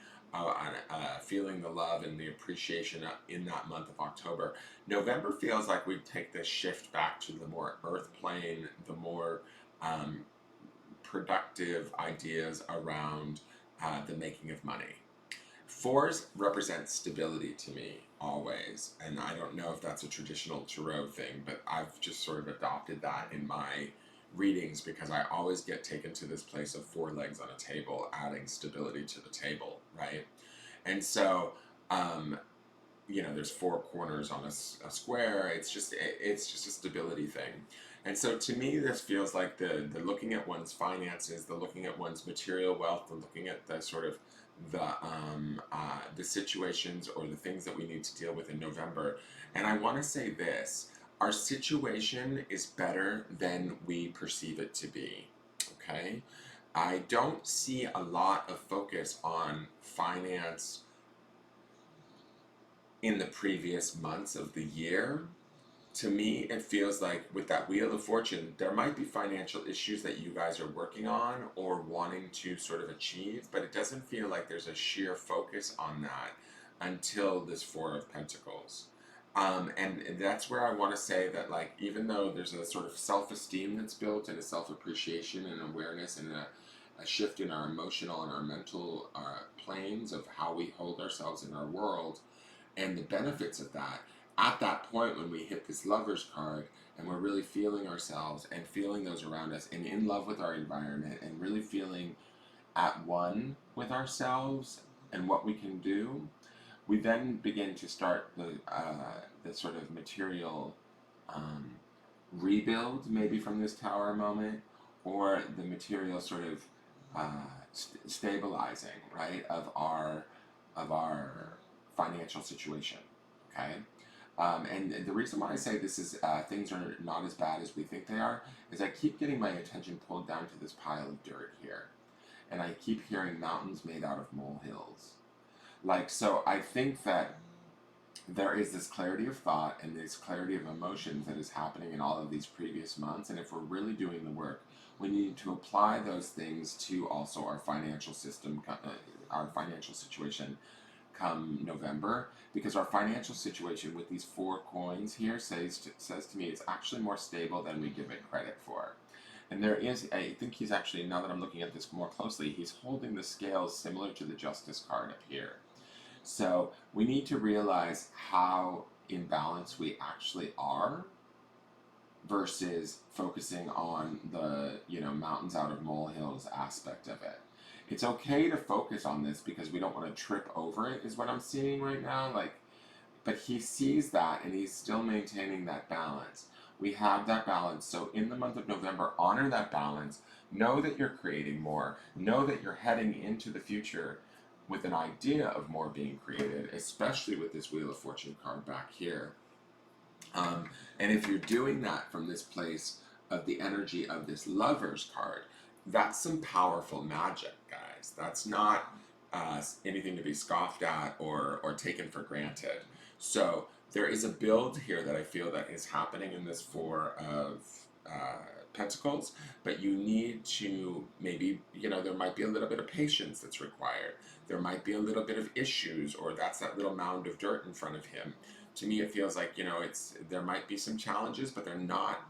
feeling the love and the appreciation in that month of October. November feels like we take this shift back to the more earth plane, the more productive ideas around the making of money. Fours represent stability to me always, and I don't know if that's a traditional tarot thing, but I've just sort of adopted that in my readings because I always get taken to this place of four legs on a table, adding stability to the table, right? And so, there's four corners on a square. It's just a stability thing. And so to me, this feels like the looking at one's finances, the looking at one's material wealth, the looking at the sort of the situations or the things that we need to deal with in November. And I want to say this: our situation is better than we perceive it to be. Okay, I don't see a lot of focus on finance in the previous months of the year. To me, it feels like with that Wheel of Fortune, there might be financial issues that you guys are working on or wanting to sort of achieve, but it doesn't feel like there's a sheer focus on that until this Four of Pentacles. And that's where I want to say that, like, even though there's a sort of self-esteem that's built and a self-appreciation and awareness and a shift in our emotional and our mental planes of how we hold ourselves in our world and the benefits of that, at that point when we hit this Lover's card and we're really feeling ourselves and feeling those around us and in love with our environment and really feeling at one with ourselves and what we can do, we then begin to start the sort of material rebuild, maybe from this Tower moment, or the material sort of stabilizing, right, of our financial situation. Okay. And the reason why I say this is things are not as bad as we think they are is I keep getting my attention pulled down to this pile of dirt here. And I keep hearing mountains made out of molehills. Like, so I think that there is this clarity of thought and this clarity of emotions that is happening in all of these previous months. And if we're really doing the work, we need to apply those things to also our financial system, our financial situation come November, because our financial situation with these four coins here says to me it's actually more stable than we give it credit for. And there is, I think he's actually, now that I'm looking at this more closely, he's holding the scales similar to the Justice card up here. So we need to realize how in balance we actually are versus focusing on the, mountains out of molehills aspect of it. It's okay to focus on this because we don't want to trip over it, is what I'm seeing right now. But he sees that and he's still maintaining that balance. We have that balance. So in the month of November, honor that balance. Know that you're creating more. Know that you're heading into the future with an idea of more being created, especially with this Wheel of Fortune card back here. And if you're doing that from this place of the energy of this Lover's card, that's some powerful magic, guys. That's not anything to be scoffed at or taken for granted. So there is a build here that I feel that is happening in this Four of Pentacles, but you need to maybe, there might be a little bit of patience that's required. There might be a little bit of issues, or that's that little mound of dirt in front of him. To me, it feels like, there might be some challenges, but they're not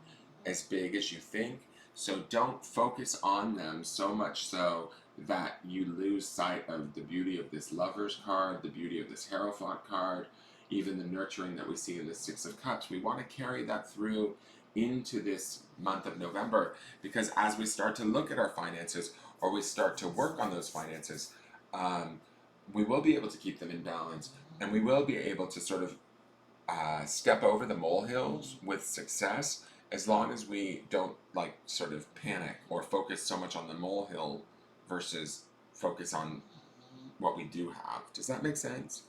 as big as you think. So don't focus on them so much so that you lose sight of the beauty of this Lover's card, the beauty of this Hierophant card, even the nurturing that we see in the Six of Cups. We want to carry that through into this month of November, because as we start to look at our finances or we start to work on those finances, we will be able to keep them in balance, and we will be able to sort of step over the molehills with success, as long as we don't sort of panic or focus so much on the molehill versus focus on what we do have. Does that make sense?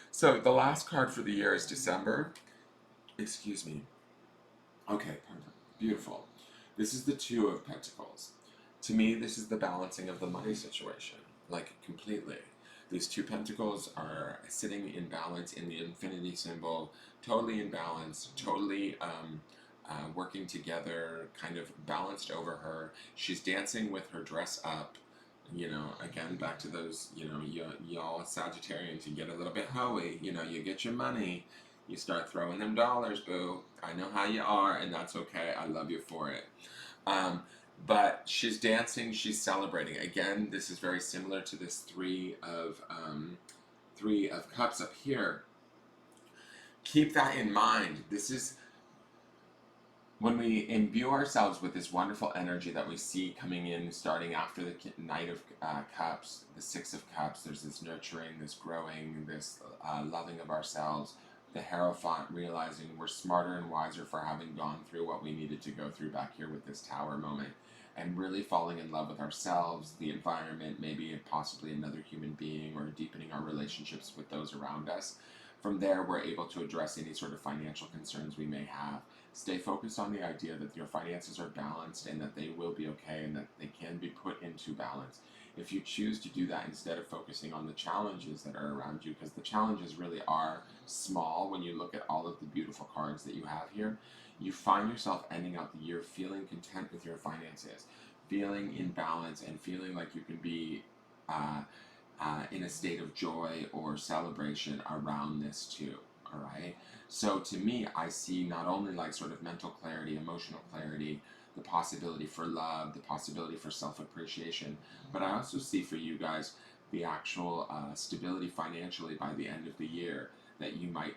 So the last card for the year is December. Excuse me. Okay, perfect. Beautiful. This is the Two of Pentacles. To me, this is the balancing of the money situation, completely. These two pentacles are sitting in balance in the infinity symbol, totally in balance, totally working together, kind of balanced over her. She's dancing with her dress up. Again, back to those, y'all Sagittarians, you get a little bit hoey, you get your money, you start throwing them dollars, boo. I know how you are, and that's okay. I love you for it. but she's dancing, she's celebrating. Again, this is very similar to this Three of Cups up here. Keep that in mind. This is when we imbue ourselves with this wonderful energy that we see coming in, starting after the Knight of Cups, the Six of Cups. There's this nurturing, this growing, this loving of ourselves. The Hierophant, realizing we're smarter and wiser for having gone through what we needed to go through back here with this Tower moment. And really falling in love with ourselves, the environment, maybe possibly another human being, or deepening our relationships with those around us. From there, we're able to address any sort of financial concerns we may have. Stay focused on the idea that your finances are balanced and that they will be okay and that they can be put into balance. If you choose to do that instead of focusing on the challenges that are around you, because the challenges really are small when you look at all of the beautiful cards that you have here, you find yourself ending out the year feeling content with your finances, feeling in balance, and feeling like you can be in a state of joy or celebration around this too. All right. So to me, I see not only like sort of mental clarity, emotional clarity, the possibility for love, the possibility for self-appreciation, but I also see for you guys the actual stability financially by the end of the year that you might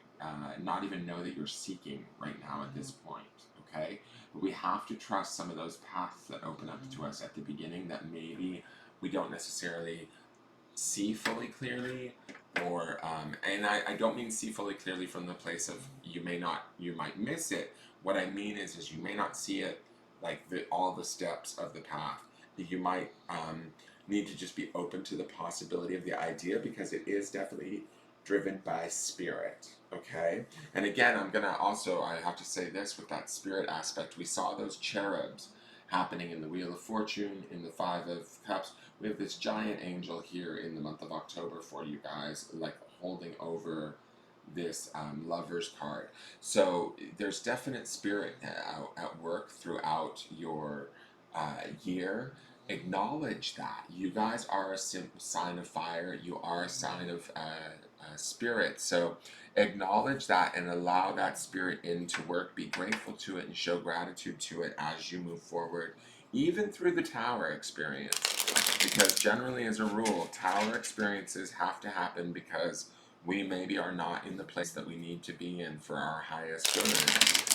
not even know that you're seeking right now at this point. Okay. But we have to trust some of those paths that open up to us at the beginning that maybe we don't necessarily see fully clearly, or and I don't mean see fully clearly from the place of you might miss it. What I mean is you may not see it like all the steps of the path. You might need to just be open to the possibility of the idea, because it is definitely driven by spirit. Okay. And again, I have to say this with that spirit aspect. We saw those cherubs happening in the Wheel of Fortune, in the Five of Cups. We have this giant angel here in the month of October for you guys, like holding over this Lover's card. So there's definite spirit at work throughout your year. Acknowledge that. You guys are a sign of fire. You are a sign of spirit. So acknowledge that and allow that spirit into work. Be grateful to it and show gratitude to it as you move forward, even through the Tower experience. Because generally, as a rule, Tower experiences have to happen because we maybe are not in the place that we need to be in for our highest good.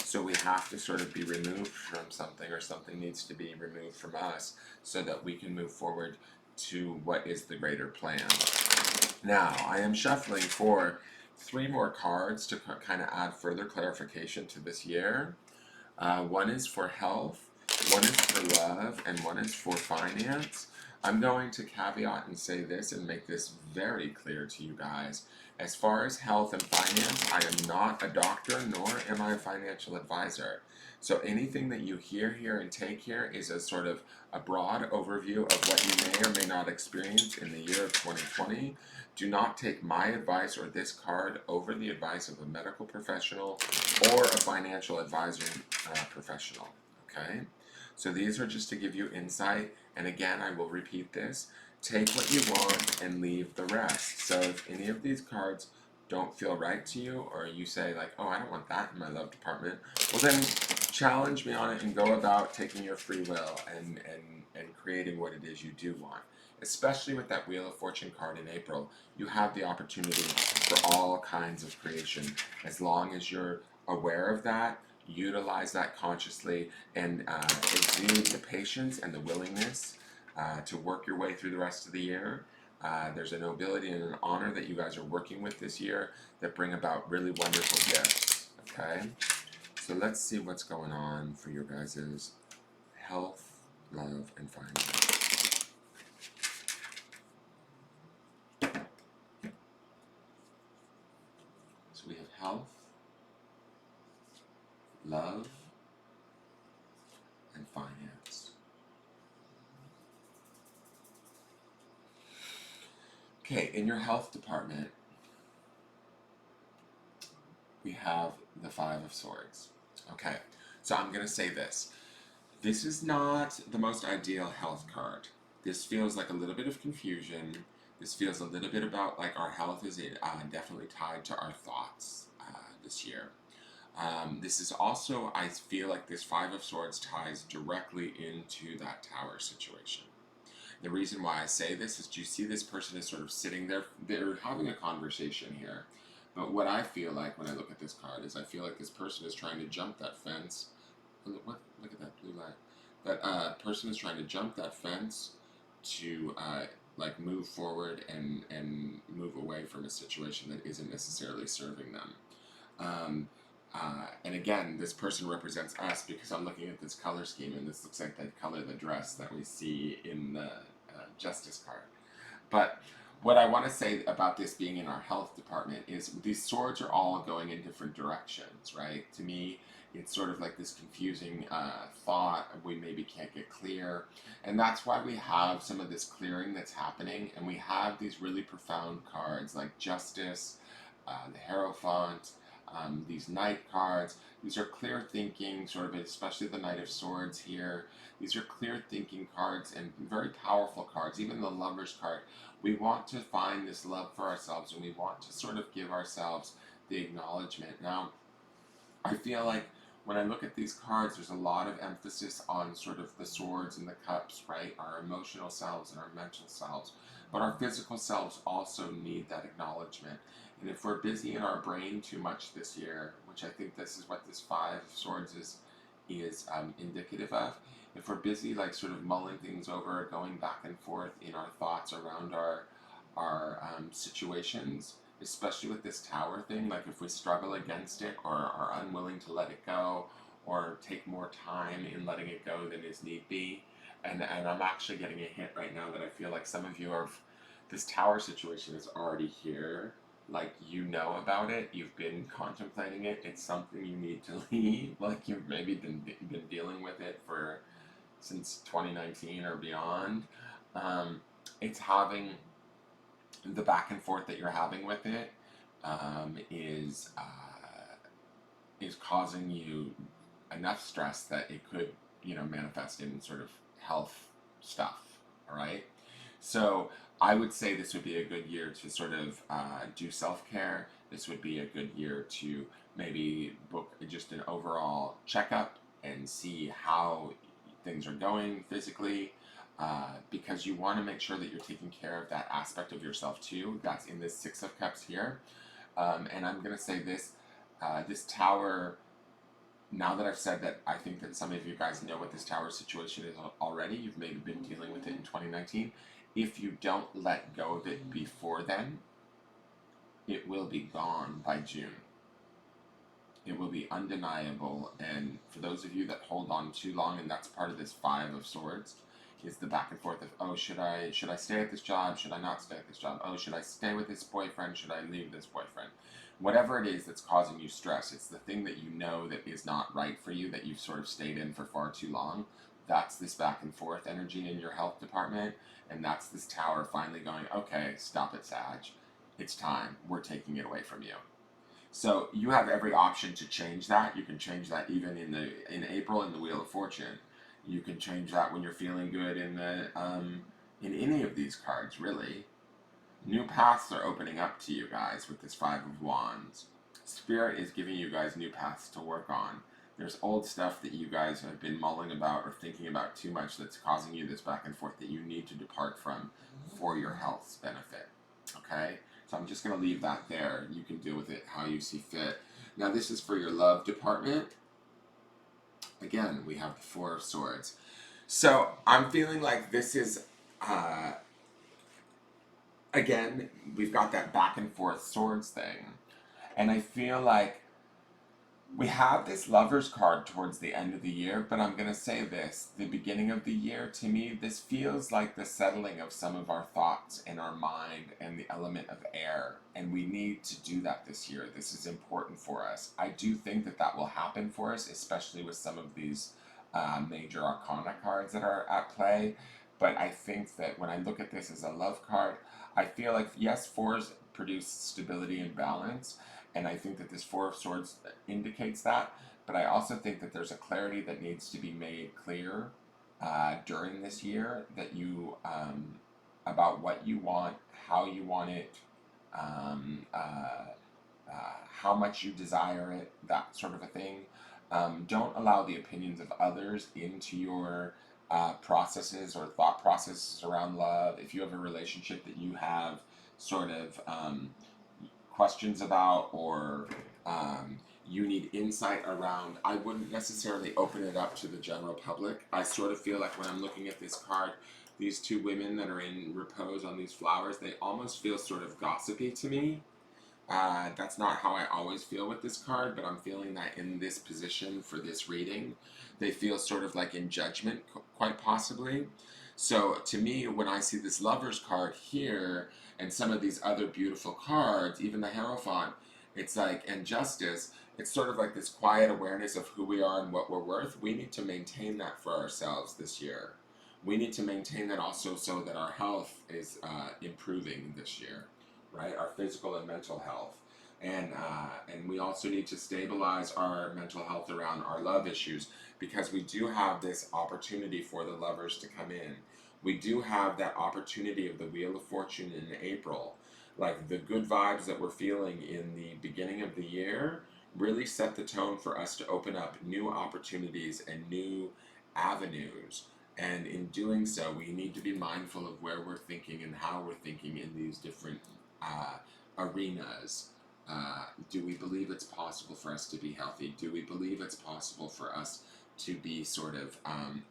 So we have to sort of be removed from something, or something needs to be removed from us so that we can move forward to what is the greater plan. Now, I am shuffling for 3 more cards to kind of add further clarification to this year. One is for health, one is for love, and one is for finance. I'm going to caveat and say this and make this very clear to you guys. As far as health and finance, I am not a doctor, nor am I a financial advisor. So anything that you hear here and take here is a sort of a broad overview of what you may or may not experience in the year of 2020. Do not take my advice or this card over the advice of a medical professional or a financial advisor professional. Okay? So these are just to give you insight. And again, I will repeat this. Take what you want and leave the rest. So if any of these cards don't feel right to you, or you say like, oh, I don't want that in my love department, well then challenge me on it and go about taking your free will and creating what it is you do want. Especially with that Wheel of Fortune card in April, you have the opportunity for all kinds of creation. As long as you're aware of that, utilize that consciously, and exude the patience and the willingness to work your way through the rest of the year. There's a nobility and an honor that you guys are working with this year that bring about really wonderful gifts. Okay? So let's see what's going on for your guys' health, love, and finance. So we have health, love, and finance. Okay, in your health department, we have the Five of Swords. Okay, so I'm going to say this. This is not the most ideal health card. This feels like a little bit of confusion. This feels a little bit about like our health is definitely tied to our thoughts this year. This is also, I feel like this Five of Swords ties directly into that Tower situation. The reason why I say this is, you see this person is sort of sitting there, they're having a conversation here. But what I feel like when I look at this card is, I feel like this person is trying to jump that fence. Look at that blue line. That person is trying to jump that fence to like move forward and move away from a situation that isn't necessarily serving them. Um, and again, this person represents us, because I'm looking at this color scheme, and this looks like the color of the dress that we see in the Justice card. But what I want to say about this being in our health department is, these swords are all going in different directions, right? To me, it's sort of like this confusing thought. We maybe can't get clear. And that's why we have some of this clearing that's happening. And we have these really profound cards like Justice, the Hierophant, these Knight cards. These are clear thinking, sort of, especially the Knight of Swords here. These are clear thinking cards and very powerful cards. Even the Lover's card. We want to find this love for ourselves, and we want to sort of give ourselves the acknowledgement. Now, I feel like when I look at these cards, there's a lot of emphasis on sort of the swords and the cups, right? Our emotional selves and our mental selves. But our physical selves also need that acknowledgement. And if we're busy in our brain too much this year, which I think this is what this Five of Swords is indicative of, if we're busy like sort of mulling things over, going back and forth in our thoughts around our situations, especially with this Tower thing, like if we struggle against it or are unwilling to let it go, or take more time in letting it go than is need be, and I'm actually getting a hint right now that I feel like some of you are, this Tower situation is already here. Like, you know about it, you've been contemplating it, it's something you need to leave, like you've maybe been dealing with it for since 2019 or beyond. It's having the back and forth that you're having with it is causing you enough stress that it could, manifest in sort of health stuff. All right. So I would say this would be a good year to sort of do self-care. This would be a good year to maybe book just an overall checkup and see how things are going physically, because you want to make sure that you're taking care of that aspect of yourself too. That's in this Six of Cups here. And I'm going to say this, this Tower, now that I've said that, I think that some of you guys know what this Tower situation is already. You've maybe been dealing with it in 2019. If you don't let go of it before then, it will be gone by June. It will be undeniable. And for those of you that hold on too long, and that's part of this Five of Swords, is the back and forth of, oh, should I stay at this job? Should I not stay at this job? Oh, should I stay with this boyfriend? Should I leave this boyfriend? Whatever it is that's causing you stress, it's the thing that you know that is not right for you, that you've sort of stayed in for far too long. That's this back and forth energy in your health department. And that's this Tower finally going, okay, stop it, Sag. It's time. We're taking it away from you. So you have every option to change that. You can change that even in April in the Wheel of Fortune. You can change that when you're feeling good in any of these cards, really. New paths are opening up to you guys with this Five of Wands. Spirit is giving you guys new paths to work on. There's old stuff that you guys have been mulling about or thinking about too much that's causing you this back and forth that you need to depart from for your health's benefit. Okay? So I'm just going to leave that there. You can deal with it how you see fit. Now this is for your love department. Again, we have the Four of Swords. So I'm feeling like this is, again, we've got that back and forth swords thing. And I feel like we have this Lover's card towards the end of the year, but I'm going to say this. The beginning of the year, to me, this feels like the settling of some of our thoughts in our mind and the element of air. And we need to do that this year. This is important for us. I do think that that will happen for us, especially with some of these major arcana cards that are at play. But I think that when I look at this as a love card, I feel like, yes, fours produce stability and balance. And I think that this Four of Swords indicates that. But I also think that there's a clarity that needs to be made clear during this year, that you, about what you want, how you want it, how much you desire it, that sort of a thing. Don't allow the opinions of others into your processes or thought processes around love. If you have a relationship that you have sort of questions about, or you need insight around, I wouldn't necessarily open it up to the general public. I sort of feel like when I'm looking at this card, these two women that are in repose on these flowers, they almost feel sort of gossipy to me. That's not how I always feel with this card, but I'm feeling that in this position for this reading, they feel sort of like in judgment, quite possibly. So to me, when I see this Lover's card here, and some of these other beautiful cards, even the Hierophant, it's like, and Justice, it's sort of like this quiet awareness of who we are and what we're worth. We need to maintain that for ourselves this year. We need to maintain that also so that our health is improving this year, right? Our physical and mental health. And we also need to stabilize our mental health around our love issues, because we do have this opportunity for the Lovers to come in. We do have that opportunity of the Wheel of Fortune in April. Like the good vibes that we're feeling in the beginning of the year really set the tone for us to open up new opportunities and new avenues. And in doing so, we need to be mindful of where we're thinking and how we're thinking in these different arenas. Do we believe it's possible for us to be healthy? Do we believe it's possible for us to be sort of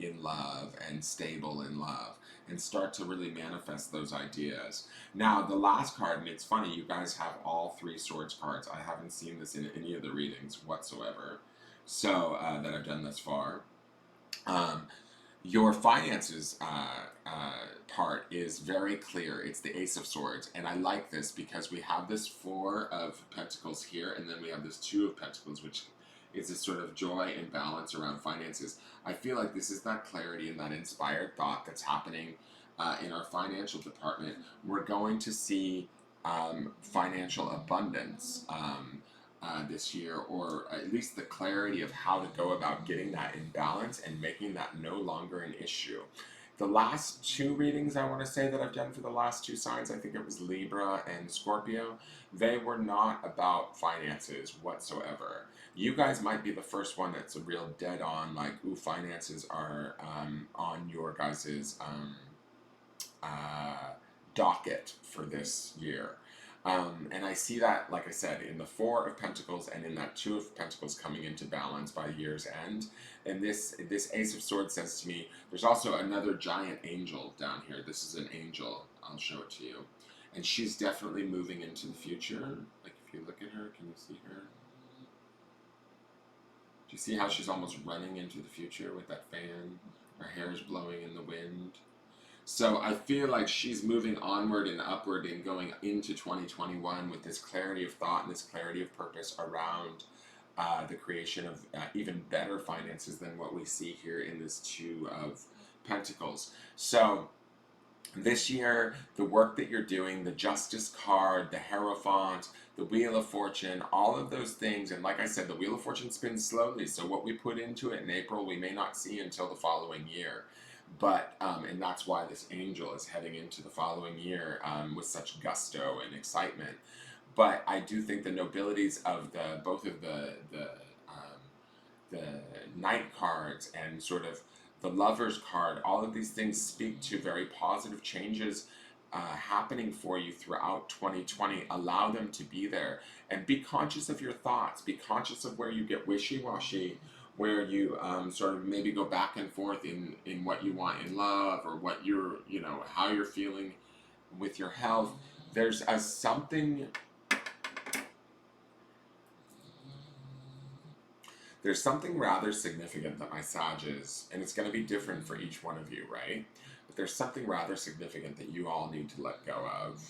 in love and stable in love, and start to really manifest those ideas? Now, the last card, and it's funny, you guys have all three Swords cards. I haven't seen this in any of the readings whatsoever, so that I've done thus far. Your finances part is very clear. It's the Ace of Swords, and I like this because we have this Four of Pentacles here, and then we have this Two of Pentacles, which is this sort of joy and balance around finances. I feel like this is that clarity and that inspired thought that's happening in our financial department. We're going to see financial abundance this year, or at least the clarity of how to go about getting that in balance and making that no longer an issue. The last two readings I want to say that I've done for the last two signs, I think it was Libra and Scorpio, they were not about finances whatsoever. You guys might be the first one that's a real dead on, like, ooh, finances are on your guys's docket for this year. And I see that, like I said, in the Four of Pentacles and in that Two of Pentacles coming into balance by year's end. And this Ace of Swords says to me, there's also another giant angel down here. This is an angel. I'll show it to you. And she's definitely moving into the future. Like, if you look at her, can you see her? Do you see how she's almost running into the future with that fan? Her hair is blowing in the wind. So I feel like she's moving onward and upward and going into 2021 with this clarity of thought and this clarity of purpose around the creation of even better finances than what we see here in this Two of Pentacles. So this year, the work that you're doing, the Justice card, the Hierophant, the Wheel of Fortune, all of those things, and like I said, the Wheel of Fortune spins slowly, so what we put into it in April, we may not see until the following year. But, and that's why this angel is heading into the following year with such gusto and excitement. But I do think the nobilities of both of the Knight cards and sort of the Lover's card, all of these things speak to very positive changes happening for you throughout 2020. Allow them to be there, and be conscious of your thoughts. Be conscious of where you get wishy-washy, where you sort of maybe go back and forth in what you want in love, or what you're, how you're feeling with your health. There's something rather significant that my Sag is, and it's going to be different for each one of you, right? But there's something rather significant that you all need to let go of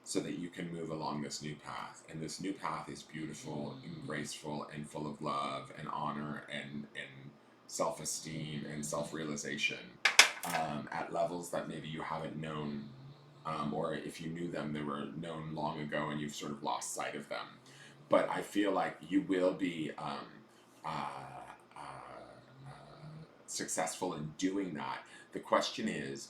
so that you can move along this new path. And this new path is beautiful and graceful and full of love and honor and self-esteem and self-realization at levels that maybe you haven't known, or if you knew them, they were known long ago and you've sort of lost sight of them. But I feel like you will be successful in doing that. The question is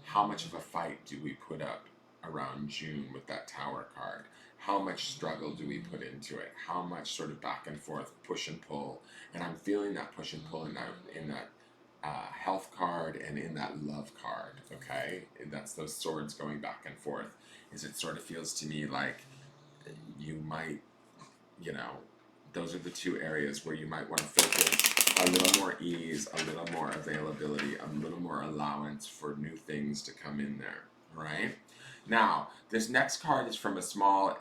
how much of a fight do we put up around June with that Tower card. How much struggle do we put into it? How much sort of back and forth, push and pull? And I'm feeling that push and pull in that health card and in that love card, okay? And that's those swords going back and forth. Is it sort of feels to me like you might, you know, those are the two areas where you might want to focus a little more ease, a little more availability, a little more allowance for new things to come in there, right? Now, this next card is from a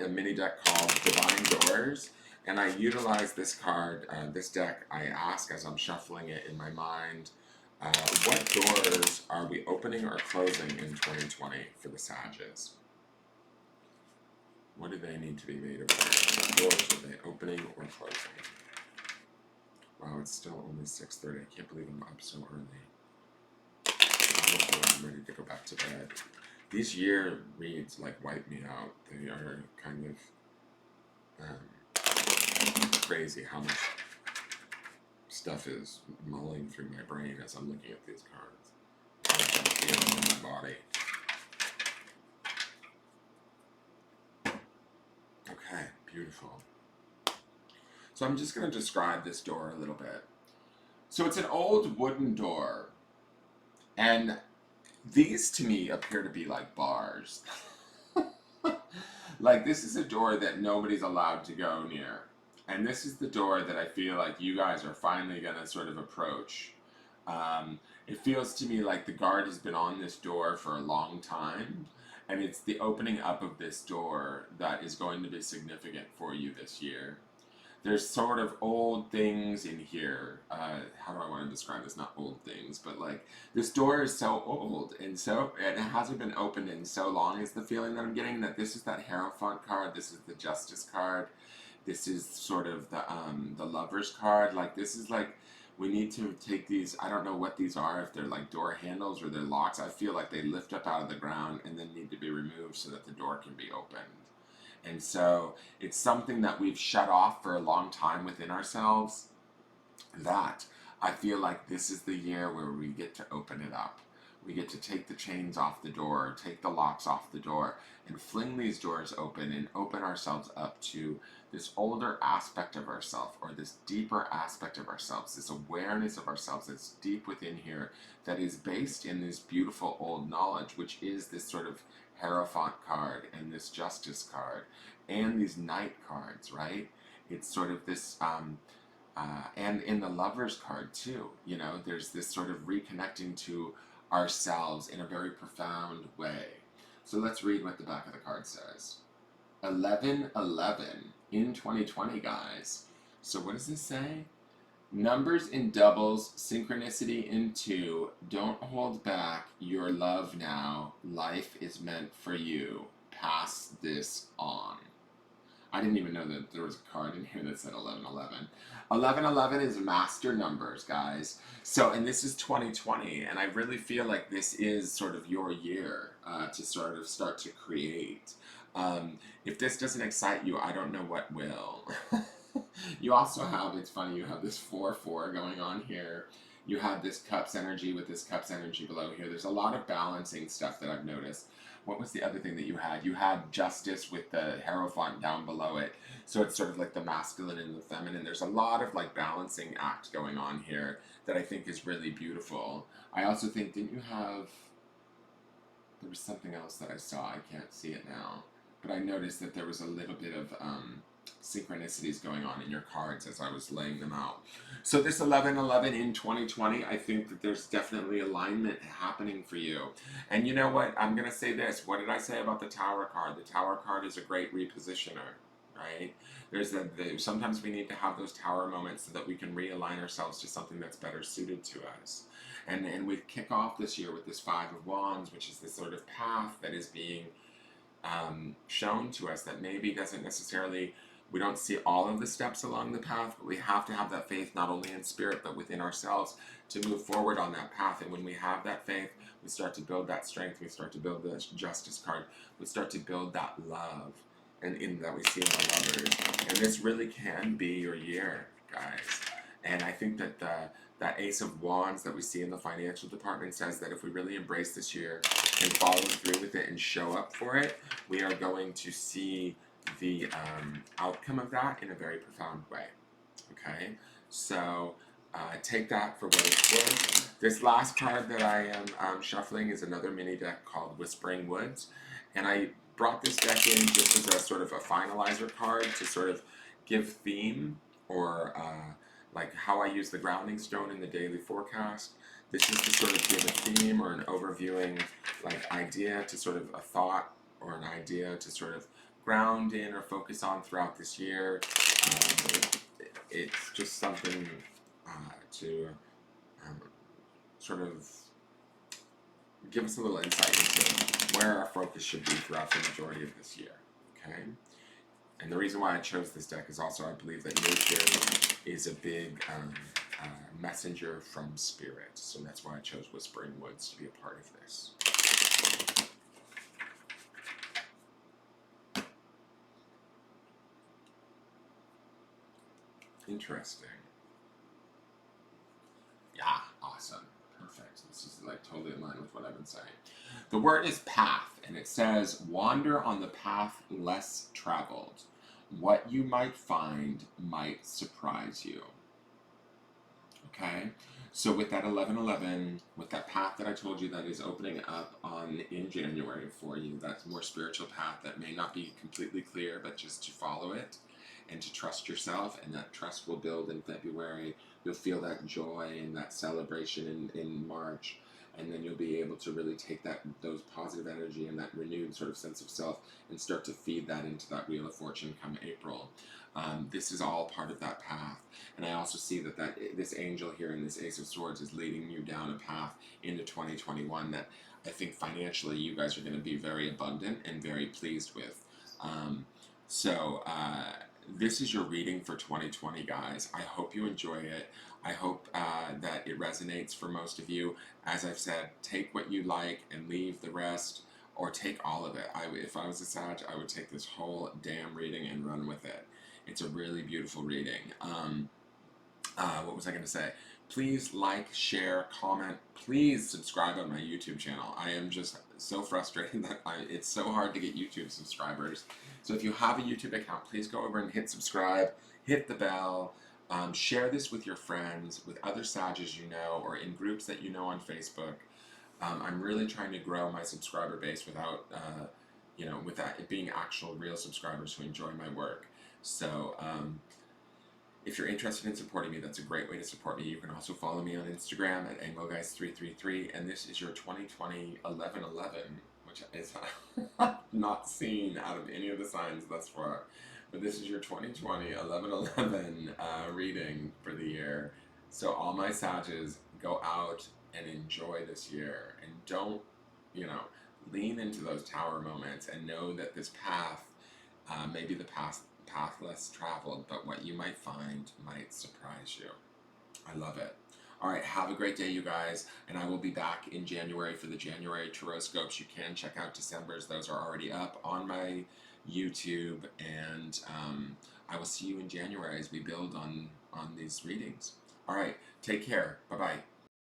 mini deck called Divine Doors, and I utilize this card, this deck, I ask as I'm shuffling it in my mind, what doors are we opening or closing in 2020 for the Sages? What do they need to be made aware of? What doors are they opening or closing? Wow, it's still only 6:30. I can't believe I'm up so early. I'm ready to go back to bed. These year reads like wipe me out. They are kind of crazy how much stuff is mulling through my brain as I'm looking at these cards. How much I'm feeling in my body. Okay, beautiful. So I'm just going to describe this door a little bit. So it's an old wooden door, and these to me appear to be like bars. Like this is a door that nobody's allowed to go near. And this is the door that I feel like you guys are finally going to sort of approach. It feels to me like the guard has been on this door for a long time. And it's the opening up of this door that is going to be significant for you this year. There's sort of old things in here. How do I want to describe this? Not old things, but like this door is so old and it hasn't been opened in so long. Is the feeling that I'm getting that this is that Hierophant card. This is the Justice card. This is sort of the Lovers card. Like this is like we need to take these. I don't know what these are. If they're like door handles or they're locks. I feel like they lift up out of the ground and then need to be removed so that the door can be opened. And so it's something that we've shut off for a long time within ourselves, that I feel like this is the year where we get to open it up. We get to take the chains off the door, take the locks off the door, and fling these doors open and open ourselves up to this older aspect of ourselves, or this deeper aspect of ourselves, this awareness of ourselves that's deep within here, that is based in this beautiful old knowledge, which is this sort of Hierophant card and this Justice card and these Knight cards, right? It's sort of this, and in the Lovers card too, you know, there's this sort of reconnecting to ourselves in a very profound way. So let's read what the back of the card says. 1111 in 2020, guys. So what does this say? Numbers in doubles, synchronicity in 2. Don't hold back your love now. Life is meant for you. Pass this on. I didn't even know that there was a card in here that said 1111. 1111 is master numbers, guys. So, and this is 2020, and I really feel like this is sort of your year to sort of start to create. If this doesn't excite you, I don't know what will. You also have, it's funny, you have this 4-4 going on here. You have this Cups energy with this Cups energy below here. There's a lot of balancing stuff that I've noticed. What was the other thing that you had? You had Justice with the Hierophant down below it. So it's sort of like the masculine and the feminine. There's a lot of like balancing act going on here that I think is really beautiful. I also think, didn't you have, there was something else that I saw. I can't see it now. But I noticed that there was a little bit of synchronicities going on in your cards as I was laying them out. So this 1111 in 2020, I think that there's definitely alignment happening for you. And you know what? I'm going to say this. What did I say about the Tower card? The Tower card is a great repositioner, right? Sometimes we need to have those Tower moments so that we can realign ourselves to something that's better suited to us. And we kick off this year with this 5 of Wands, which is this sort of path that is being shown to us that maybe doesn't necessarily, we don't see all of the steps along the path, but we have to have that faith not only in spirit but within ourselves to move forward on that path. And when we have that faith, we start to build that strength, we start to build the Justice card, we start to build that love, and in that we see in the Lovers. And this really can be your year, guys. And I think that That Ace of Wands that we see in the financial department says that if we really embrace this year and follow through with it and show up for it, we are going to see the outcome of that in a very profound way. Okay, so take that for what it's worth. This last card that I am shuffling is another mini deck called Whispering Woods, and I brought this deck in just as a sort of a finalizer card to sort of give theme or like how I use the grounding stone in the daily forecast. This is to sort of give a theme or an overviewing like idea to sort of a thought or an idea to sort of ground in or focus on throughout this year. It's just something to sort of give us a little insight into where our focus should be throughout the majority of this year. Okay? And the reason why I chose this deck is also I believe that nature is a big messenger from spirit. So that's why I chose Whispering Woods to be a part of this. Interesting. Yeah, awesome. Perfect. This is like totally in line with what I've been saying. The word is path, and it says, wander on the path less traveled. What you might find might surprise you. Okay? So with that 1111, with that path that I told you that is opening up in January for you, that more spiritual path that may not be completely clear, but just to follow it and to trust yourself, and that trust will build in February. You'll feel that joy and that celebration in March, and then you'll be able to really take those positive energy and that renewed sort of sense of self and start to feed that into that Wheel of Fortune come April. This is all part of that path. And I also see that this angel here in this Ace of Swords is leading you down a path into 2021 that I think financially you guys are going to be very abundant and very pleased with. This is your reading for 2020, guys. I hope you enjoy it. I hope that it resonates for most of you. As I've said, take what you like and leave the rest, or take all of it. If I was a Sag, I would take this whole damn reading and run with it. It's a really beautiful reading. What was I going to say? Please like, share, comment. Please subscribe on my YouTube channel. I am just so frustrated that it's so hard to get YouTube subscribers. So if you have a YouTube account, please go over and hit subscribe, hit the bell, share this with your friends, with other Sages you know, or in groups that you know on Facebook. I'm really trying to grow my subscriber base without, without it being actual real subscribers who enjoy my work. So if you're interested in supporting me, that's a great way to support me. You can also follow me on Instagram at Engelgeist333, and this is your 2020 1111, which is not seen out of any of the signs thus far. But this is your 2020 1111 reading for the year. So all my Sages, go out and enjoy this year, and don't, lean into those tower moments and know that this path may be the path less traveled, but what you might find might surprise you. I love it. All right, have a great day, you guys, and I will be back in January for the January Tarotscopes. You can check out December's. Those are already up on my YouTube, and I will see you in January as we build on these readings. All right, take care. Bye-bye.